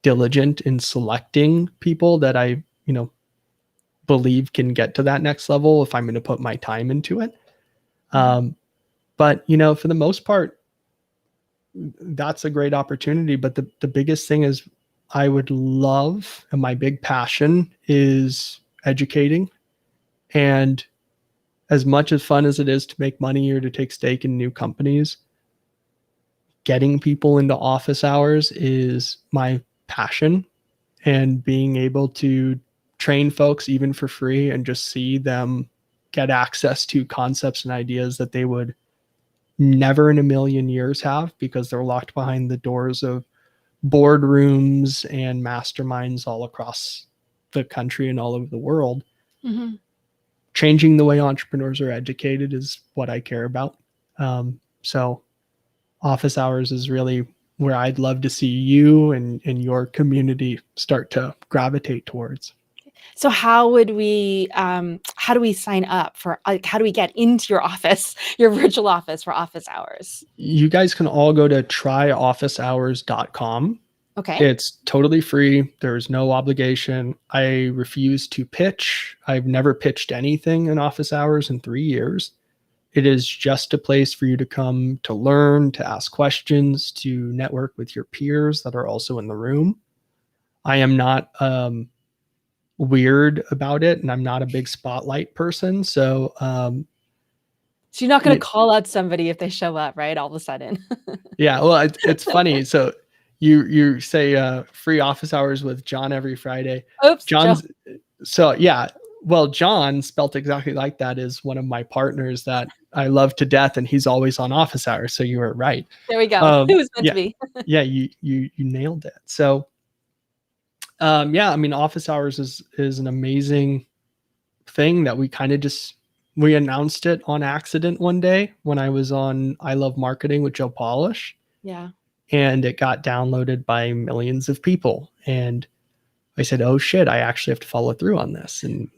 diligent in selecting people that I, believe can get to that next level if I'm going to put my time into it. But, for the most part, that's a great opportunity. But the biggest thing is, I would love, and my big passion is educating. And as much as fun as it is to make money or to take stake in new companies, getting people into office hours is my passion. And being able to train folks even for free and just see them get access to concepts and ideas that they would never in a million years have, because they're locked behind the doors of boardrooms and masterminds all across the country and all over the world. Changing the way entrepreneurs are educated is what I care about. So office hours is really where I'd love to see you and your community start to gravitate towards. So how do we sign up for, like, how do we get into your office, your virtual office, for office hours? You guys can all go to tryofficehours.com. Okay. It's totally free. There's no obligation. I refuse to pitch. I've never pitched anything in office hours in 3 years. It is just a place for you to come to learn, to ask questions, to network with your peers that are also in the room. I am not weird about it, and I'm not a big spotlight person. So you're not going to call out somebody if they show up, right? All of a sudden. Yeah. Well, it's funny. So you say free office hours with John every Friday. Oops. John's. Joe. So yeah, Well, John, spelt exactly like that, is one of my partners that I love to death, and he's always on office hours. So you were right. There we go. It was meant to Yeah, be. yeah, you nailed it. So, yeah, I mean, office hours is an amazing thing that we kind of just we announced it on accident one day when I was on I Love Marketing with Joe Polish, Yeah. and it got downloaded by millions of people. And I said, "Oh shit, I actually have to follow through on this." And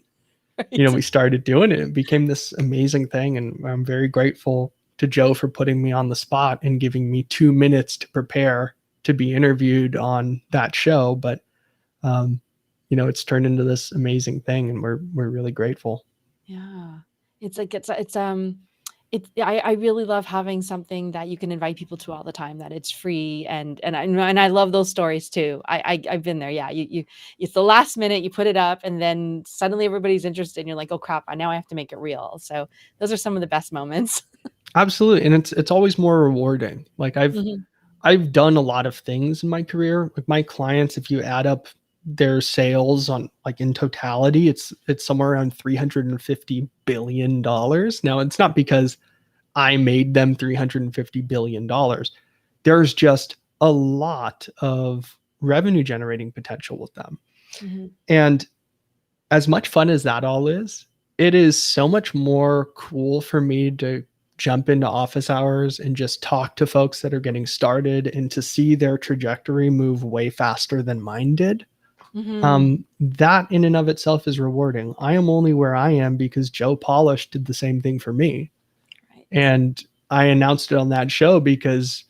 Right. we started doing it. It became this amazing thing, and I'm very grateful to Joe for putting me on the spot and giving me 2 minutes to prepare to be interviewed on that show. But um, it's turned into this amazing thing, and we're really grateful. Yeah. It's like I really love having something that you can invite people to all the time, that it's free, and I love those stories too. I've been there. Yeah. You it's the last minute, you put it up and then suddenly everybody's interested and you're like, "Oh crap, now I have to make it real." So those are some of the best moments. Absolutely, and it's always more rewarding. Like Mhm. I've done a lot of things in my career. Like my clients, if you add up their sales on like in totality, it's somewhere around $350 billion. Now, it's not because I made them $350 billion. There's just a lot of revenue generating potential with them. Mhm. And as much fun as that all is, it is so much more cool for me to jump into office hours and just talk to folks that are getting started and to see their trajectory move way faster than mine did. Mhm. That in and of itself is rewarding. I am only where I am because Joe Polish did the same thing for me. Right. And I announced it on that show because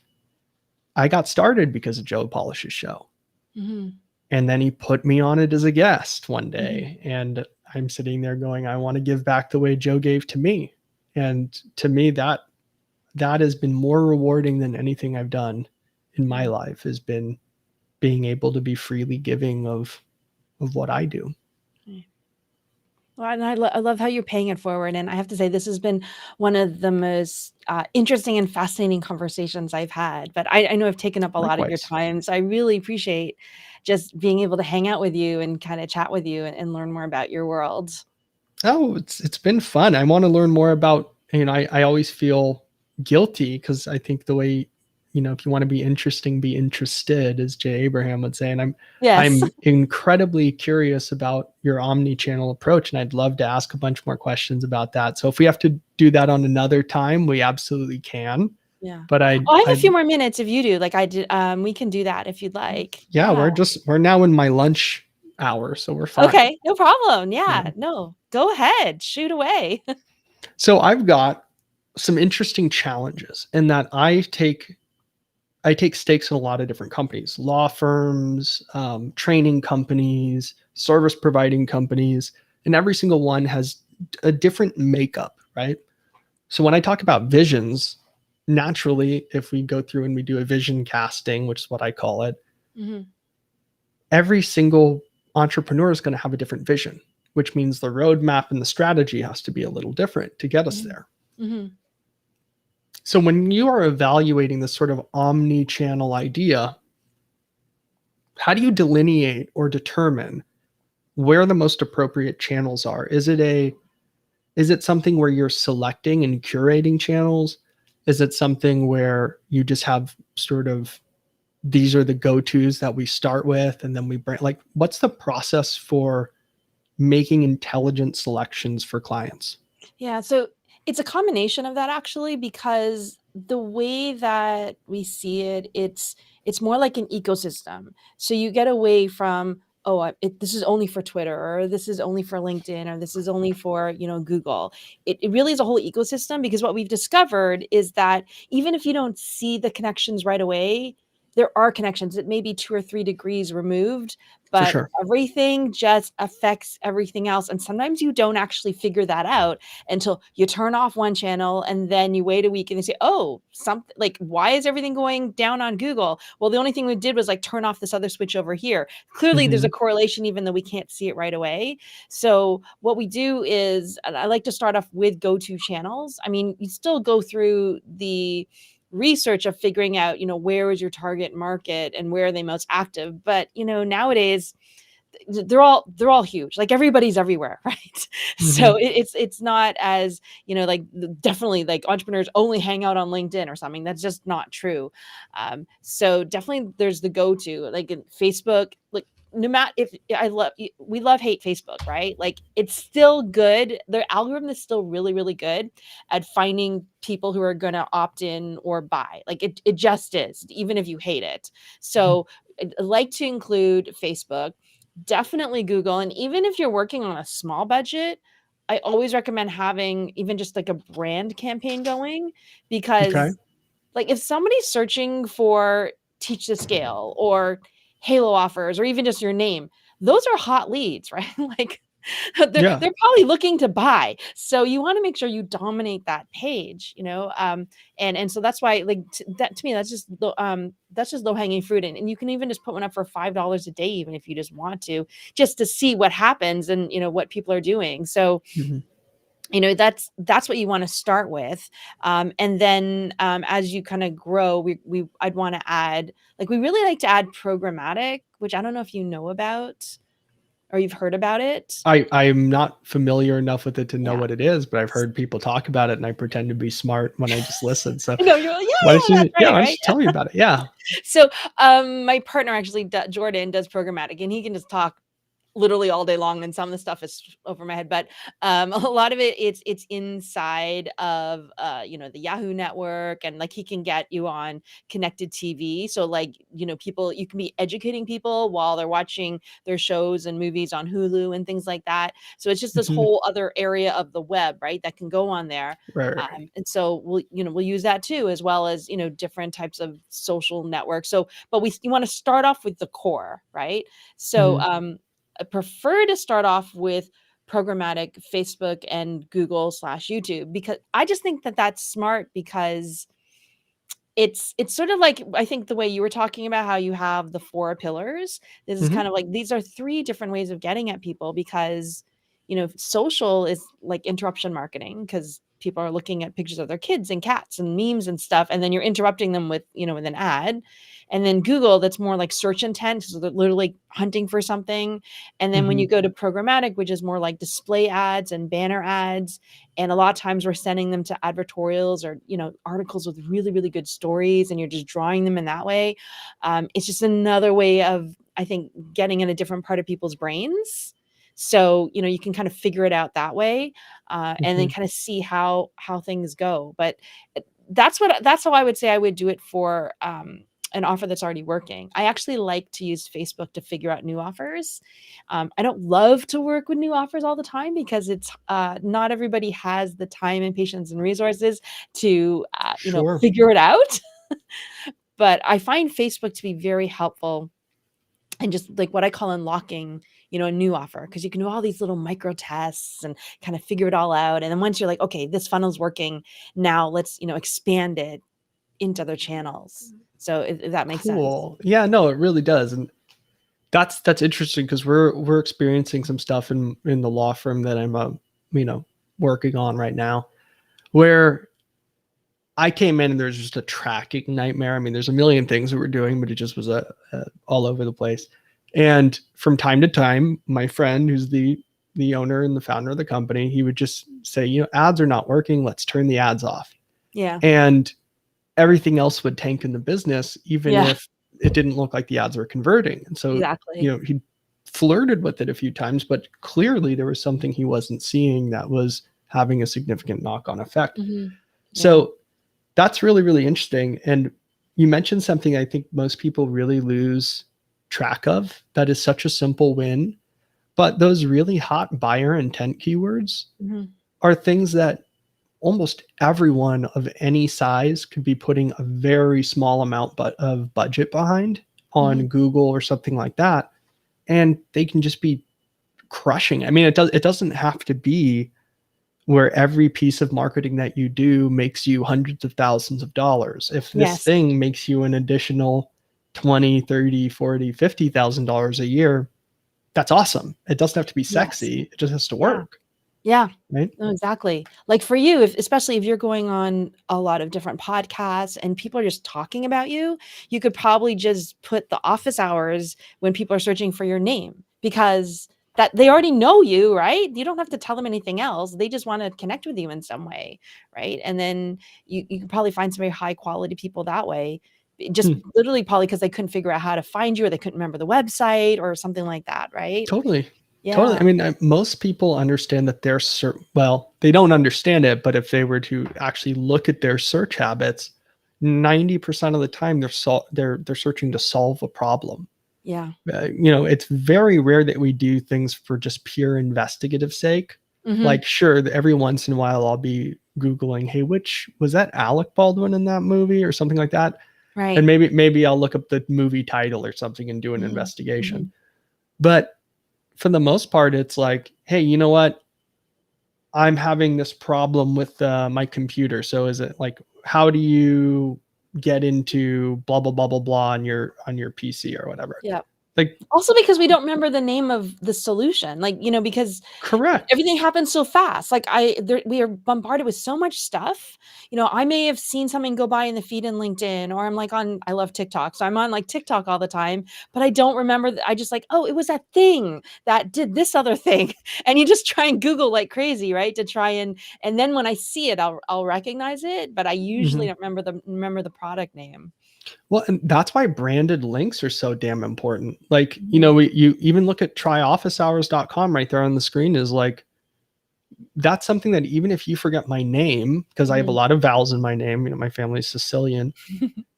I got started because of Joe Polish's show. Mhm. And then he put me on it as a guest one Mhm. day. And I'm sitting there going, I want to give back the way Joe gave to me. And to me, that has been more rewarding than anything I've done in my Yeah. life, has been being able to be freely giving of what I do. Yeah. Well, and I love how you're paying it forward, and I have to say this has been one of the most, interesting and fascinating conversations I've had, but I know I've taken up a lot of your Likewise. time, so I really appreciate just being able to hang out with you and kinda chat with you and learn more about your world. Oh, it's been fun. I want to learn more about, I always feel guilty because I think the way, if you want to be interesting, be interested, as Jay Abraham would say. And Yes. I'm incredibly curious about your omni-channel approach, and I'd love to ask a bunch more questions about that. So if we have to do that on another time, we absolutely can. Yeah. But Oh, I have a I few more minutes if you do, like I did, we can do that if you'd like. yeah, Yeah. we're now in my lunch hour, so we're fine. Okay, no problem, Yeah. yeah, no, go ahead, shoot away. So I've got some interesting challenges in that I take stakes in a lot of different companies, law firms, training companies, service providing companies, and every single one has a different makeup, right? So when I talk about visions, naturally, if we go through and we do a vision casting, which is what I call it, Mhm, every single entrepreneur is going to have a different vision, which means the roadmap and the strategy has to be a little different to get us mhm, there. mhm. So when you are evaluating this sort of omni-channel idea, how do you delineate or determine where the most appropriate channels are? Is it something where you're selecting and curating channels? Is it something where you just have sort of these are the go-tos that we start with and then we bring, like, what's the process for making intelligent selections for clients? Yeah, so it's a combination of that actually, because the way that we see it, it's more like an ecosystem. So you get away from, oh, this is only for Twitter, or this is only for LinkedIn, or this is only for Google. It really is a whole ecosystem, because what we've discovered is that even if you don't see the connections right away, there are connections. It may be 2 or 3 degrees removed, For but sure. everything just affects everything else. And sometimes you don't actually figure that out until you turn off one channel and then you wait a week and they say, oh, something like, why is everything going down on Google? Well, the only thing we did was like turn off this other switch over here. Clearly there's a Mhm. correlation, even though we can't see it right away. So what we do is, and I like to start off with go-to channels. I mean, you still go through the research of figuring out, where is your target market and where are they most active. But, nowadays they're all huge. Like everybody's everywhere, right? So Mhm. it's not as, like definitely like entrepreneurs only hang out on LinkedIn or something. That's just not true. So definitely there's the go-to, like in Facebook, like no matter if we love hate Facebook, right? Like it's still good. Their algorithm is still really, really good at finding people who are going to opt in or buy. Like it just is, even if you hate it. Mhm. So I like to include Facebook, definitely Google. And even if you're working on a small budget, I always recommend having even just like a brand campaign going, Okay. because like if somebody's searching for teach to scale or halo offers or even just your name, those are hot leads, right? Like Yeah. they're probably looking to buy. So you want to make sure you dominate that page, and so that's why like that to me that's just low hanging fruit, and you can even just put one up for $5 a day, even if you just want to, just to see what happens and what people are doing. So Mhm. that's what you want to start with, and then as you kind of grow, I'd want to add, like we really like to add programmatic, which I don't know if you know about or you've heard about it. I'm not familiar enough with it to know Yeah. what it is, but I've heard people talk about it, and I pretend to be smart when I just listen. So I know, you're like, why "Yeah, don't that's yeah, right," why don't right? you tell me about it? Yeah. So, my partner actually Jordan does programmatic, and he can just talk literally all day long, and some of the stuff is over my head, but a lot of it's inside of the Yahoo network, and like he can get you on connected TV, so like people, you can be educating people while they're watching their shows and movies on Hulu and things like that. So it's just this Mhm. whole other area of the web, right, that can go on there. Right, right, right. And so we'll use that too, as well as different types of social networks. So but you want to start off with the core, right? So Mhm. I prefer to start off with programmatic Facebook and Google slash YouTube, because I just think that that's smart, because it's sort of like, I think the way you were talking about how you have the four pillars, this is Mhm. kind of like these are three different ways of getting at people, because social is like interruption marketing, because people are looking at pictures of their kids and cats and memes and stuff, and then you're interrupting them with with an ad. And then Google, that's more like search intent, so they're literally hunting for something. And then when you Mhm. go to programmatic, which is more like display ads and banner ads, and a lot of times we're sending them to advertorials or articles with really, really good stories, and you're just drawing them in that way. It's just another way of, I think, getting in a different part of people's brains. So you can kind of figure it out that way, and then Mhm. kind of see how things go. But that's how I would say I would do it for an offer that's already working. I actually like to use Facebook to figure out new offers. I don't love to work with new offers all the time, because it's not everybody has the time and patience and resources to Sure. figure it out. But I find Facebook to be very helpful, and just like what I call unlocking, a new offer, because you can do all these little micro tests and kind of figure it all out. And then once you're like, okay, this funnel's working, now let's expand it into other channels. So if that makes sense. Cool. Yeah, no, it really does. And that's interesting because we're experiencing some stuff in the law firm that I'm you know, working on right now, where I came in and there's just a tracking nightmare. I mean, there's a million things that we're doing, but it just was a all over the place. And from time to time, my friend, who's the owner and the founder of the company, he would just say, ads are not working. Let's turn the ads off. Yeah. And everything else would tank in the business, even Yeah. if it didn't look like the ads were converting. And so, Exactly. he flirted with it a few times, but clearly there was something he wasn't seeing that was having a significant knock-on effect. Mhm. Yeah. So that's really, really interesting. And you mentioned something I think most people really lose track of that is such a simple win. But those really hot buyer intent keywords Mhm. are things that almost everyone of any size could be putting a very small amount of budget behind Mhm. on Google or something like that. And they can just be crushing. I mean, it doesn't have to be where every piece of marketing that you do makes you hundreds of thousands of dollars. If this Yes. thing makes you an additional 20, 30, 40, $50,000 a year, that's awesome. It doesn't have to be Yes. sexy. It just has to Yeah. work, Yeah. right? No, exactly. Like for you, especially if you're going on a lot of different podcasts and people are just talking about you could probably just put the office hours when people are searching for your name, because that they already know you, right? You don't have to tell them anything else. They just want to connect with you in some way, right? And then you can probably find some very high quality people that way, just Hmm. literally probably because they couldn't figure out how to find you or they couldn't remember the website or something like that, right? Totally. Totally. Yeah. I mean, most people understand that they're well, they don't understand it, but if they were to actually look at their search habits, 90% of the time they're searching to solve a problem. Yeah. It's very rare that we do things for just pure investigative sake. Hmm. Like, sure, every once in a while I'll be Googling, hey, which was that Alec Baldwin in that movie or something like that? And Right. maybe I'll look up the movie title or something and do an Hmm. Hmm. investigation. But for the most part, it's like, hey, you know what? I'm having this problem with my computer. So is it like, how do you get into blah blah blah blah blah on your PC or whatever? Yeah. Like, Also because we don't remember the name of the solution, like, because correct. everything happens so fast. Like we are bombarded with so much stuff. I may have seen something go by in the feed in LinkedIn, or I'm like I love TikTok. So I'm on like TikTok all the time, but I don't remember. I just like, oh, it was that thing that did this other thing. And you just try and Google like crazy, right? To try and then when I see it, I'll recognize it, but I usually Mhm. don't remember the product name. Well, and that's why branded links are so damn important. Like, Mhm. you even look at tryofficehours.com right there on the screen is like, that's something that even if you forget my name, because I have a Mhm. lot of vowels in my name, my family's Sicilian,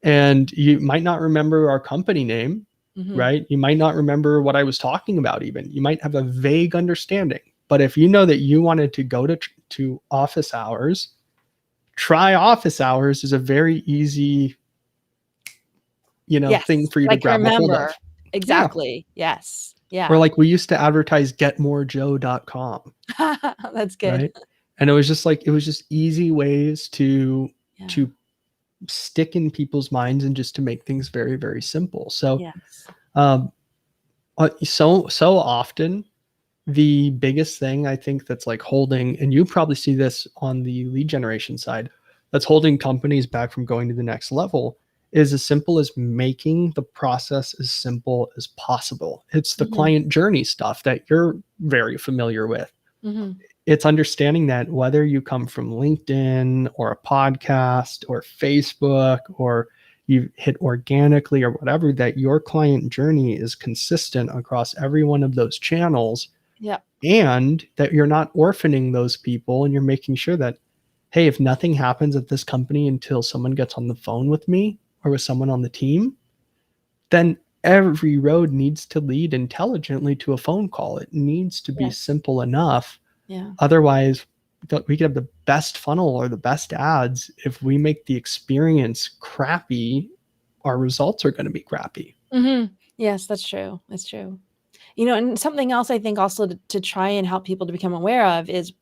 and you might not remember our company name, Mhm. right? You might not remember what I was talking about, even. You might have a vague understanding. But if you know that you wanted to go to office hours, try office hours is a very easy, thing Yes, for you to like grab a hold of. remember. Yeah. Exactly. Yes. Or Yeah. like we used to advertise getmorejoe.com, That's good. right? And it was just easy ways to Yeah. to stick in people's minds and just to make things very, very simple. So Yes. um so often the biggest thing I think that's like holding, and you probably see this on the lead generation side, that's holding companies back from going to the next level is as simple as making the process as simple as possible. It's the Mhm. client journey stuff that you're very familiar with. Mhm. It's understanding that whether you come from LinkedIn or a podcast or Facebook or you hit organically or whatever, that your client journey is consistent across every one of those channels, Yep. and that you're not orphaning those people, and you're making sure that, hey, if nothing happens at this company until someone gets on the phone with me or with someone on the team, then every road needs to lead intelligently to a phone call. It needs to be Yes. simple enough. Yeah. Otherwise, we could have the best funnel or the best ads. If we make the experience crappy, our results are going to be crappy. Mhm. Yes, that's true. That's true. And something else I think also to try and help people to become aware of is,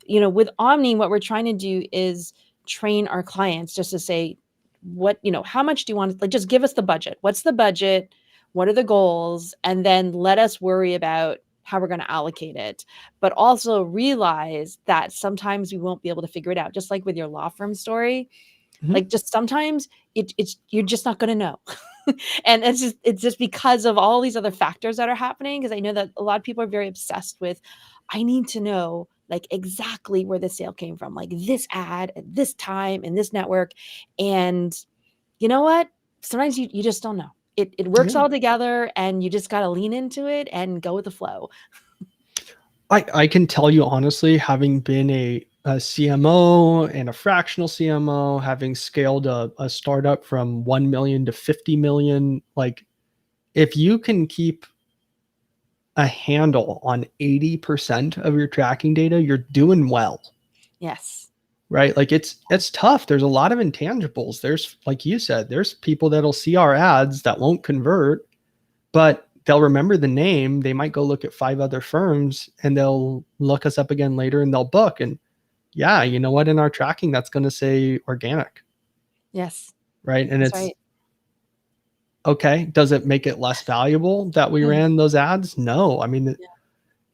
with Omni, what we're trying to do is train our clients just to say, how much do you want? Like, just give us the budget. What's the budget? What are the goals? And then let us worry about how we're going to allocate it. But also realize that sometimes we won't be able to figure it out. Just like with your law firm story, Mhm. like just sometimes it's you're just not going to know. And it's just because of all these other factors that are happening, because I know that a lot of people are very obsessed with, I need to know like exactly where the sale came from, like this ad at this time in this network. And you know what? Sometimes you just don't know. It works Yeah. all together and you just got to lean into it and go with the flow. I can tell you honestly, having been a CMO and a fractional CMO, having scaled a startup from 1 million to 50 million, like if you can keep a handle on 80% of your tracking data, you're doing well, Yes. right? Like it's tough. There's a lot of intangibles. There's, like you said, there's people that'll see our ads that won't convert, but they'll remember the name. They might go look at 5 other firms and they'll look us up again later and they'll book. And yeah, you know what? In our tracking, that's going to say organic, Yes. right? And That's it's right. okay. Does it make it less valuable that we Mm. ran those ads? No. I mean,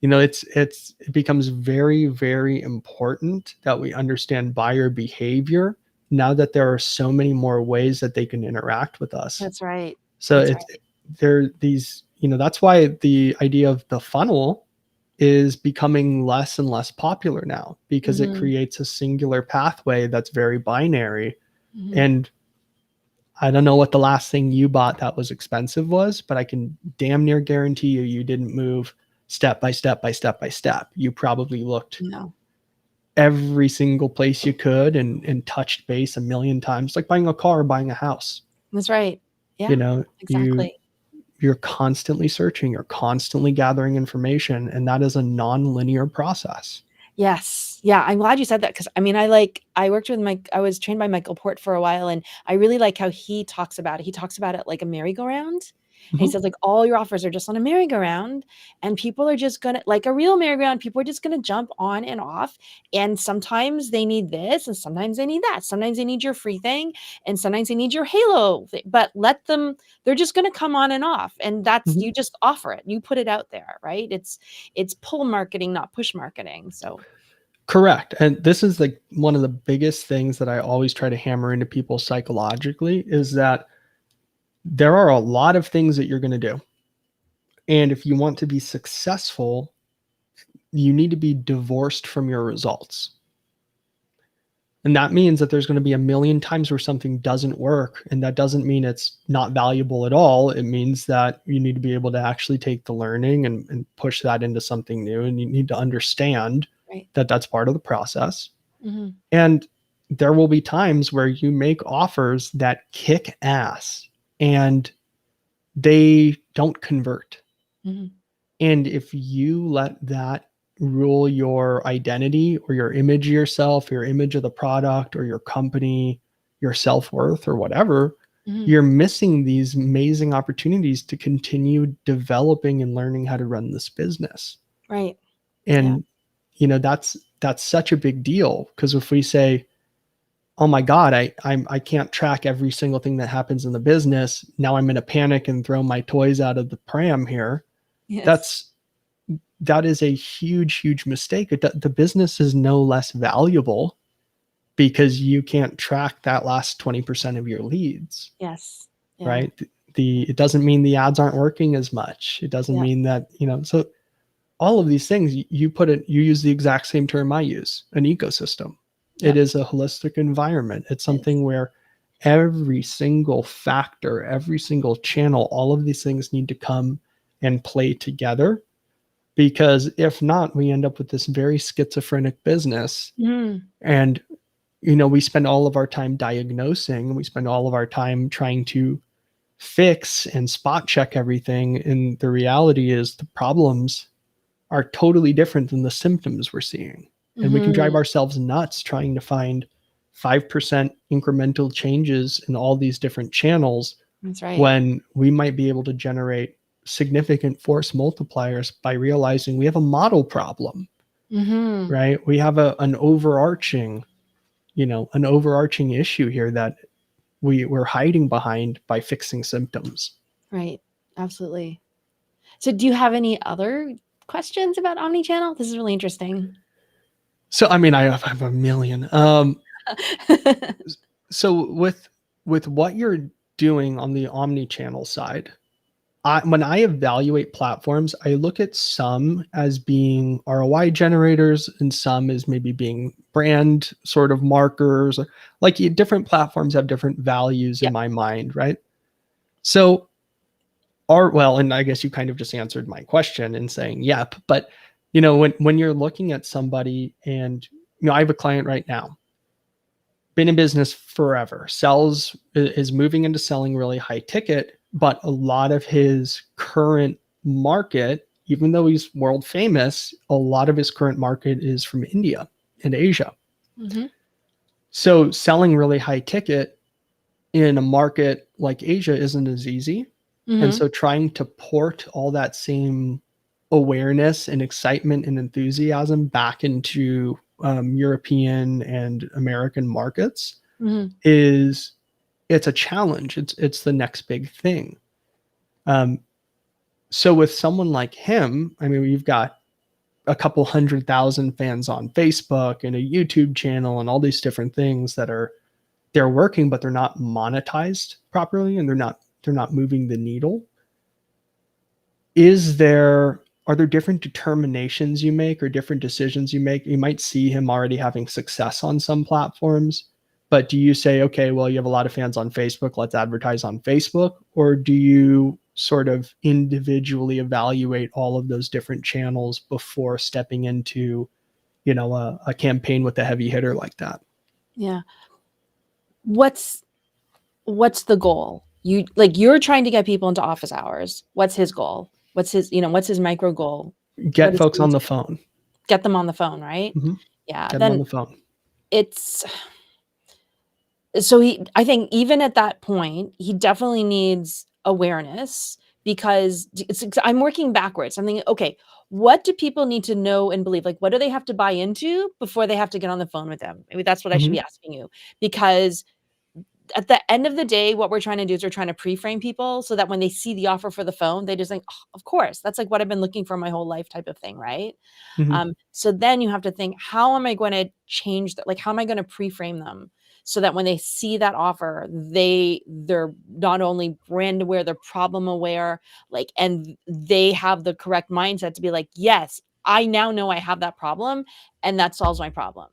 Yeah. it becomes very, very important that we understand buyer behavior now that there are so many more ways that they can interact with us. That's right. So That's it's right. there these, that's why the idea of the funnel is becoming less and less popular now, because it Mhm. creates a singular pathway that's very binary. Mhm. And I don't know what the last thing you bought that was expensive was, but I can damn near guarantee you didn't move step by step by step by step. You probably looked No. every single place you could and touched base a million times, like buying a car or buying a house. That's right. You Yeah, know, you exactly. you're constantly searching, you're constantly gathering information, and that is a non-linear process. Yes. Yeah, I'm glad you said that because I worked with Mike. I was trained by Michael Port for a while, and I really like how he talks about it. He talks about it like a merry-go-round. And he Mhm. says, like, all your offers are just on a merry-go-round, and people are just gonna like a real merry-go-round, people are just gonna jump on and off. And sometimes they need this, and sometimes they need that. Sometimes they need your free thing, and sometimes they need your halo thing. But let them, they're just gonna come on and off. And that's Mhm. you just offer it. You put it out there, right? It's pull marketing, not push marketing. So Correct. And this is like one of the biggest things that I always try to hammer into people psychologically is that there are a lot of things that you're going to do. And if you want to be successful, you need to be divorced from your results. And that means that there's going to be a million times where something doesn't work. And that doesn't mean it's not valuable at all. It means that you need to be able to actually take the learning and push that into something new. And you need to understand right. that that's part of the process. Mhm. And there will be times where you make offers that kick ass and they don't convert. Mhm. And if you let that rule your identity or your image of yourself, your image of the product or your company, your self worth or whatever, Mhm. you're missing these amazing opportunities to continue developing and learning how to run this business. Right. Yeah. And that's such a big deal because if we say, oh my god, I can't track every single thing that happens in the business, now I'm in a panic and throw my toys out of the pram here, Yes. that's that is a huge mistake. The business is no less valuable because you can't track that last 20% of your leads, Yes. Yeah. right? It doesn't mean the ads aren't working as much. It doesn't Yeah. mean that, so all of these things you use the exact same term I use, an ecosystem. It Yep. is a holistic environment. It's It is. something where every single factor, every single channel, all of these things need to come and play together, because if not, we end up with this very schizophrenic business. Mhm. And we spend all of our time diagnosing, we spend all of our time trying to fix and spot check everything, and the reality is the problems are totally different than the symptoms we're seeing. And we can drive Mhm. ourselves nuts trying to find 5% incremental changes in all these different channels That's right. when we might be able to generate significant force multipliers by realizing we have a model problem, Mhm. right? We have an overarching issue here that we're hiding behind by fixing symptoms. Right. Absolutely. So do you have any other questions about omnichannel? This is really interesting. So, I mean, I have a million. So with what you're doing on the omni-channel side, when I evaluate platforms, I look at some as being ROI generators and some as maybe being brand sort of markers. Like different platforms have different values in Yep. my mind, right? So well, and I guess you kind of just answered my question in saying yep, but when you're looking at somebody, and I have a client right now, been in business forever, is moving into selling really high ticket, but a lot of his current market, even though he's world famous, a lot of his current market is from India and Asia. Mhm. So selling really high ticket in a market like Asia isn't as easy. And Mhm. so trying to port all that same awareness and excitement and enthusiasm back into European and American markets Mhm. is it's a challenge. It's the next big thing. Um, so with someone like him, I mean, we've got a couple 100,000 fans on Facebook and a YouTube channel and all these different things that they're working, but they're not monetized properly, and they're not moving the needle. are there different determinations you make or different decisions you make? You might see him already having success on some platforms, but do you say, okay, well, you have a lot of fans on Facebook, let's advertise on Facebook? Or do you sort of individually evaluate all of those different channels before stepping into, a campaign with a heavy hitter like that? Yeah. What's the goal? You're trying to get people into office hours. What's his goal? What's his micro goal? What Get is folks he on the phone. get them on the phone, right? Mhm. Yeah. Get them on Then the phone. it's so I think even at that point, he definitely needs awareness because I'm working backwards. I'm thinking, okay, what do people need to know and believe? Like, what do they have to buy into before they have to get on the phone with them? Maybe that's what I should be Mhm. asking you, because at the end of the day, what we're trying to do is we're trying to pre-frame people so that when they see the offer for the phone, they just think, oh, of course, that's like what I've been looking for my whole life type of thing, right? Mhm. So then you have to think, how am I going to change that? Like, how am I going to pre-frame them so that when they see that offer, they're not only brand aware, they're problem aware, like, and they have the correct mindset to be like, yes, I now know I have that problem, and that solves my problem.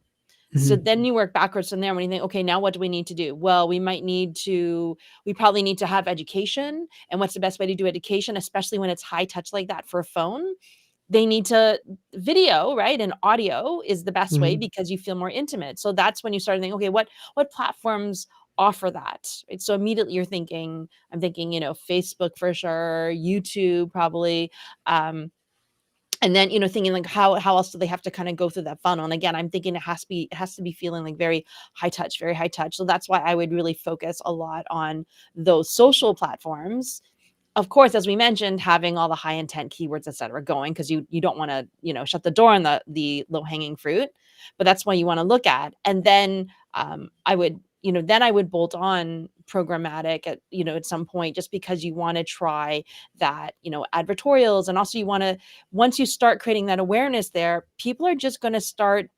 So Mhm. then you work backwards from there when you think, okay, now what do we need to do? Well, we probably need to have education. And what's the best way to do education, especially when it's high touch like that for a phone? They need to video, right? And audio is the best way Mhm. because you feel more intimate. So that's when you start thinking, okay, what platforms offer that? Right? So immediately I'm thinking, Facebook for sure, YouTube probably. And then, thinking like how else do they have to kind of go through that funnel? And again, I'm thinking it has to be feeling like very high touch, very high touch. So that's why I would really focus a lot on those social platforms, of course, as we mentioned, having all the high intent keywords, et cetera, going, because you don't want to, shut the door on the low hanging fruit. But that's what you want to look at. And then I would bolt on programmatic at some point, just because you want to try that, advertorials. And also you want to, once you start creating that awareness there, people are just going to start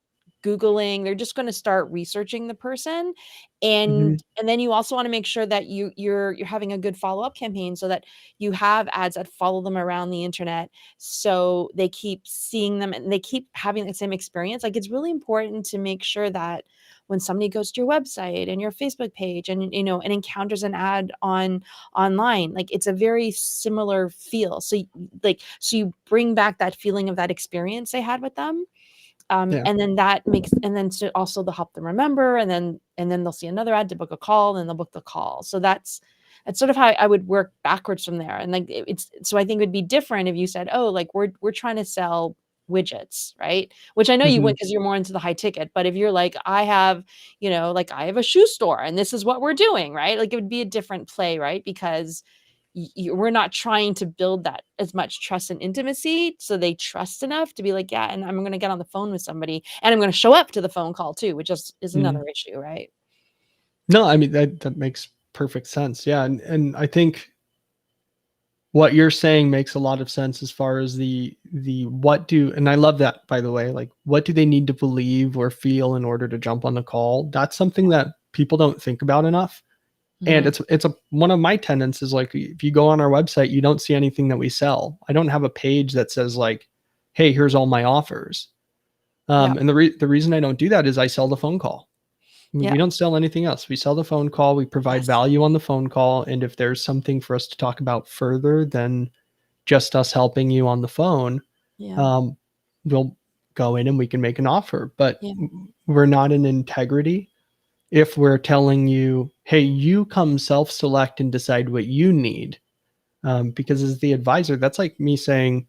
Googling, they're just going to start researching the person. Mhm. And then you also want to make sure that you're having a good follow-up campaign so that you have ads that follow them around the internet, so they keep seeing them and they keep having the same experience. Like, it's really important to make sure that when somebody goes to your website and your Facebook page and encounters an ad online, like, it's a very similar feel. So you bring back that feeling of that experience they had with them. Yeah. And then that makes, and then to also to help them remember, and then they'll see another ad to book a call, and they'll book the call. So that's sort of how I would work backwards from there. And like it's so I think it would be different if you said, oh, like we're trying to sell widgets, right? Which I know you would Mhm. because you're more into the high ticket. But if you're like, I have a shoe store and this is what we're doing, right? Like, it would be a different play, right? Because we're not trying to build that as much trust and intimacy so they trust enough to be like, yeah, and I'm going to get on the phone with somebody and I'm going to show up to the phone call too, which is Mhm. another issue, right? No, I mean, that makes perfect sense. Yeah, and I think what you're saying makes a lot of sense as far as the what do, and I love that, by the way, like, what do they need to believe or feel in order to jump on the call? That's something that people don't think about enough. And Mhm. it's a one of my tenets is, like, if you go on our website, you don't see anything that we sell. I don't have a page that says, like, hey, here's all my offers. Yeah. And the reason I don't do that is I sell the phone call. Yeah. We don't sell anything else. We sell the phone call. We provide Yes. value on the phone call. And if there's something for us to talk about further than just us helping you on the phone, Yeah. um, we'll go in and we can make an offer. But Yeah. we're not in integrity if we're telling you, hey, you come self select and decide what you need. Because as the advisor, that's like me saying,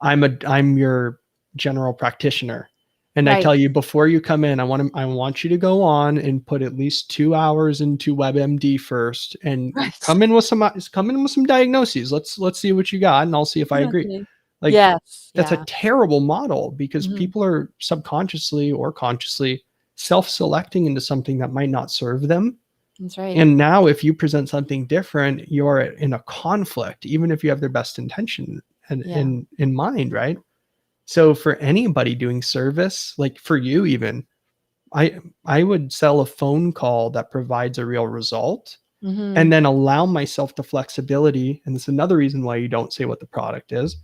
I'm your general practitioner. And I Right. tell you, before you come in, I want you to go on and put at least 2 hours into WebMD first, and Right. come in with some diagnoses. Let's see what you got, and I'll see if I agree. Exactly. Like, Yes. that's a Yeah. terrible model because Mhm. people are subconsciously or consciously self-selecting into something that might not serve them. That's right. And now, if you present something different, you're in a conflict, even if you have their best intention Yeah. in mind, right? So for anybody doing service, like for you even, I would sell a phone call that provides a real result. Mhm. and then allow myself the flexibility. And this is another reason why you don't say what the product is.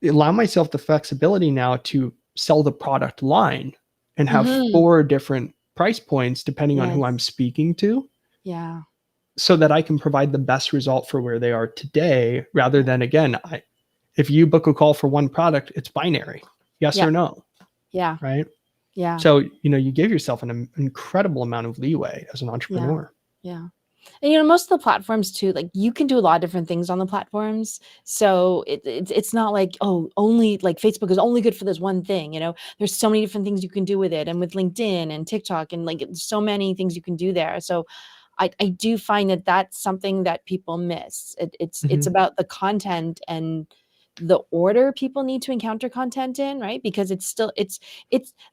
Allow myself the flexibility now to sell the product line and have Mhm. 4 different price points depending on who I'm Yes. speaking to, Yeah. so that I can provide the best result for where they are today, rather Yeah. than, again, if you book a call for one product, it's binary, yes Yeah. or no, Yeah. right? Yeah. So, you give yourself an incredible amount of leeway as an Yeah. entrepreneur. Yeah. And most of the platforms too, like you can do a lot of different things on the platforms. So it's not like, oh, only like Facebook is only good for this one thing. There's so many different things you can do with it, and with LinkedIn and TikTok, and like so many things you can do there. So I do find that that's something that people miss. It's Mhm. about the content and the order people need to encounter content in, right? Because it's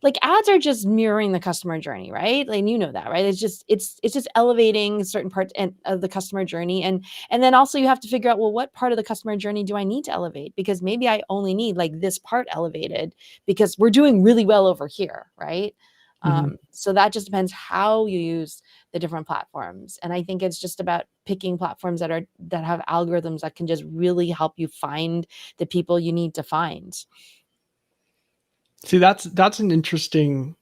like ads are just mirroring the customer journey, right? Like that, right? It's just elevating certain parts of the customer journey, and then also you have to figure out, well, what part of the customer journey do I need to elevate? Because maybe I only need like this part elevated because we're doing really well over here, right? Mhm. So that just depends how you use the different platforms. And I think it's just about picking platforms that have algorithms that can just really help you find the people you need to find. See, that's an interesting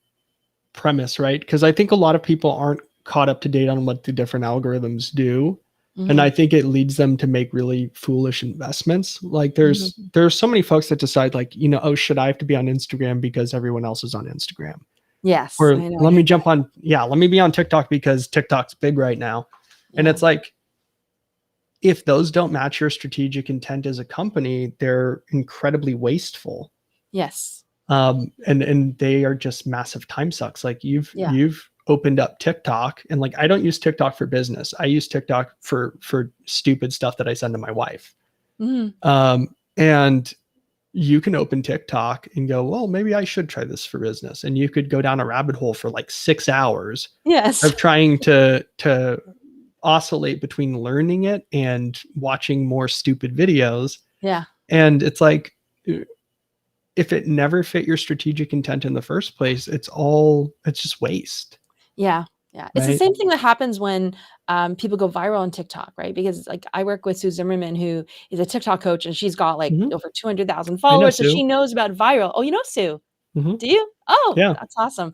premise, right? Because I think a lot of people aren't caught up to date on what the different algorithms do. And Mhm, I think it leads them to make really foolish investments. Like mhm. there's so many folks that decide, like, oh, should I have to be on Instagram because everyone else is on Instagram? Yes, Or I know, I let me hate that. jump on, yeah, let me be on TikTok because TikTok's big right now. And Yeah. it's like, if those don't match your strategic intent as a company, they're incredibly wasteful. Yes. And they are just massive time sucks. Like Yeah. you've opened up TikTok, and like, I don't use TikTok for business. I use TikTok for stupid stuff that I send to my wife. Mhm. And you can open TikTok and go, well, maybe I should try this for business. And you could go down a rabbit hole for like 6 hours Yes. of trying to oscillate between learning it and watching more stupid videos. Yeah. And it's like, if it never fit your strategic intent in the first place, it's just waste, Yeah. Yeah. It's the right? same thing that happens when people go viral on TikTok, right? Because like I work with Sue Zimmerman, who is a TikTok coach, and she's got like Mhm. over 200,000 I know, followers. So Sue. she knows about viral. Oh, you know Sue? Mhm. Do you? Oh, Yeah. that's awesome.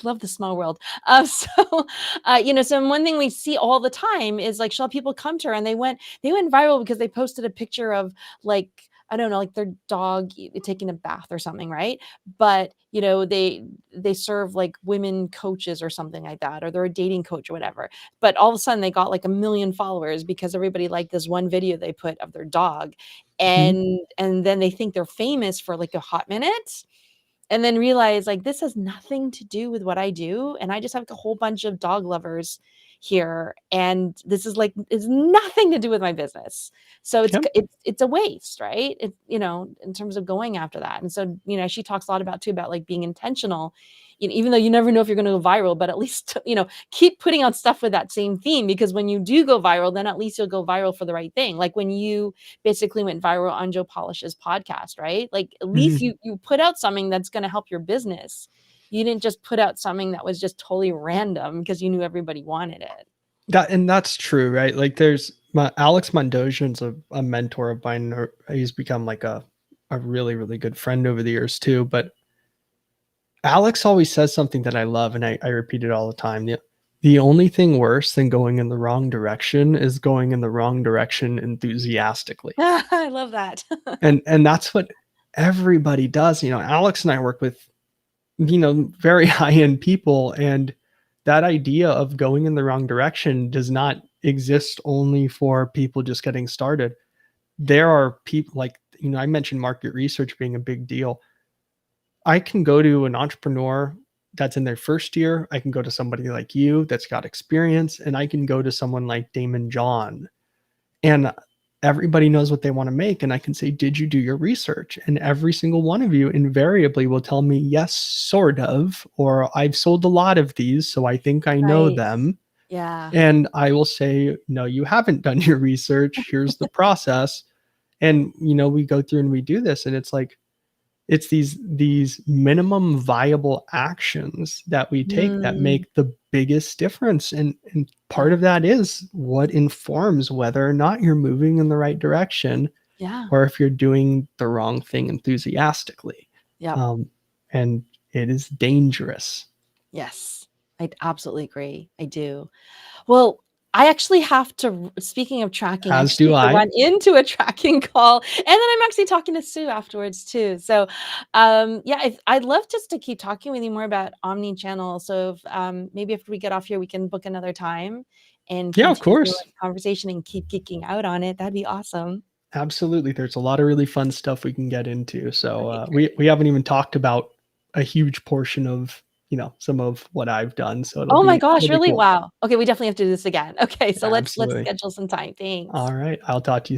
Love the small world. So one thing we see all the time is like she'll have people come to her, and they went viral because they posted a picture of like, I don't know, like their dog taking a bath or something, right? But they serve like women coaches or something like that, or they're a dating coach or whatever. But all of a sudden they got like a million followers because everybody liked this one video they put of their dog, Mhm. and then they think they're famous for like a hot minute, and then realize like this has nothing to do with what I do, and I just have like a whole bunch of dog lovers here, and this is like it's nothing to do with my business. So it's Yep. it's a waste, right? In terms of going after that. And so she talks a lot about too about like being intentional, even though you never know if you're going to go viral, but at least keep putting out stuff with that same theme, because when you do go viral, then at least you'll go viral for the right thing. Like when you basically went viral on Joe Polish's podcast, right? Like at least Mhm. you put out something that's going to help your business. You didn't just put out something that was just totally random because you knew everybody wanted it. That's true, right? Like there's Alex Mondosian's a mentor of mine. He's become like a really, really good friend over the years too. But Alex always says something that I love, and I repeat it all the time. The only thing worse than going in the wrong direction is going in the wrong direction enthusiastically. I love that. And that's what everybody does. Alex and I work with, very high end people, and that idea of going in the wrong direction does not exist only for people just getting started. There are people like, I mentioned market research being a big deal. I can go to an entrepreneur that's in their first year. I can go to somebody like you that's got experience, and I can go to someone like Damon John, and everybody knows what they want to make. And I can say, did you do your research? And every single one of you invariably will tell me, yes, sort of, or I've sold a lot of these, so I think I know Right. them. Yeah. And I will say, no, you haven't done your research. Here's the process. And, we go through and we do this. And it's like, it's these minimum viable actions that we take that Mm, make the biggest difference, and part yeah. of that is what informs whether or not you're moving in the right direction Yeah. or if you're doing the wrong thing enthusiastically. Yep. Um, and it is dangerous. Yes. I absolutely agree. I do. Well, I actually have to speaking of tracking, I As actually do have to I. run into a tracking call, and then I'm actually talking to Sue afterwards too. So, yeah, I'd love just to keep talking with you more about omni-channel. So if, maybe after we get off here, we can book another time and Yeah, of continue our course. conversation and keep geeking out on it. That'd be awesome. Absolutely. There's a lot of really fun stuff we can get into. So Okay, we great. haven't even talked about a huge portion of, some of what I've done. So Oh my it'll gosh, be really? cool. Wow. Okay, we definitely have to do this again. Okay, so let's Absolutely. schedule some time. Thanks. All right. I'll talk to you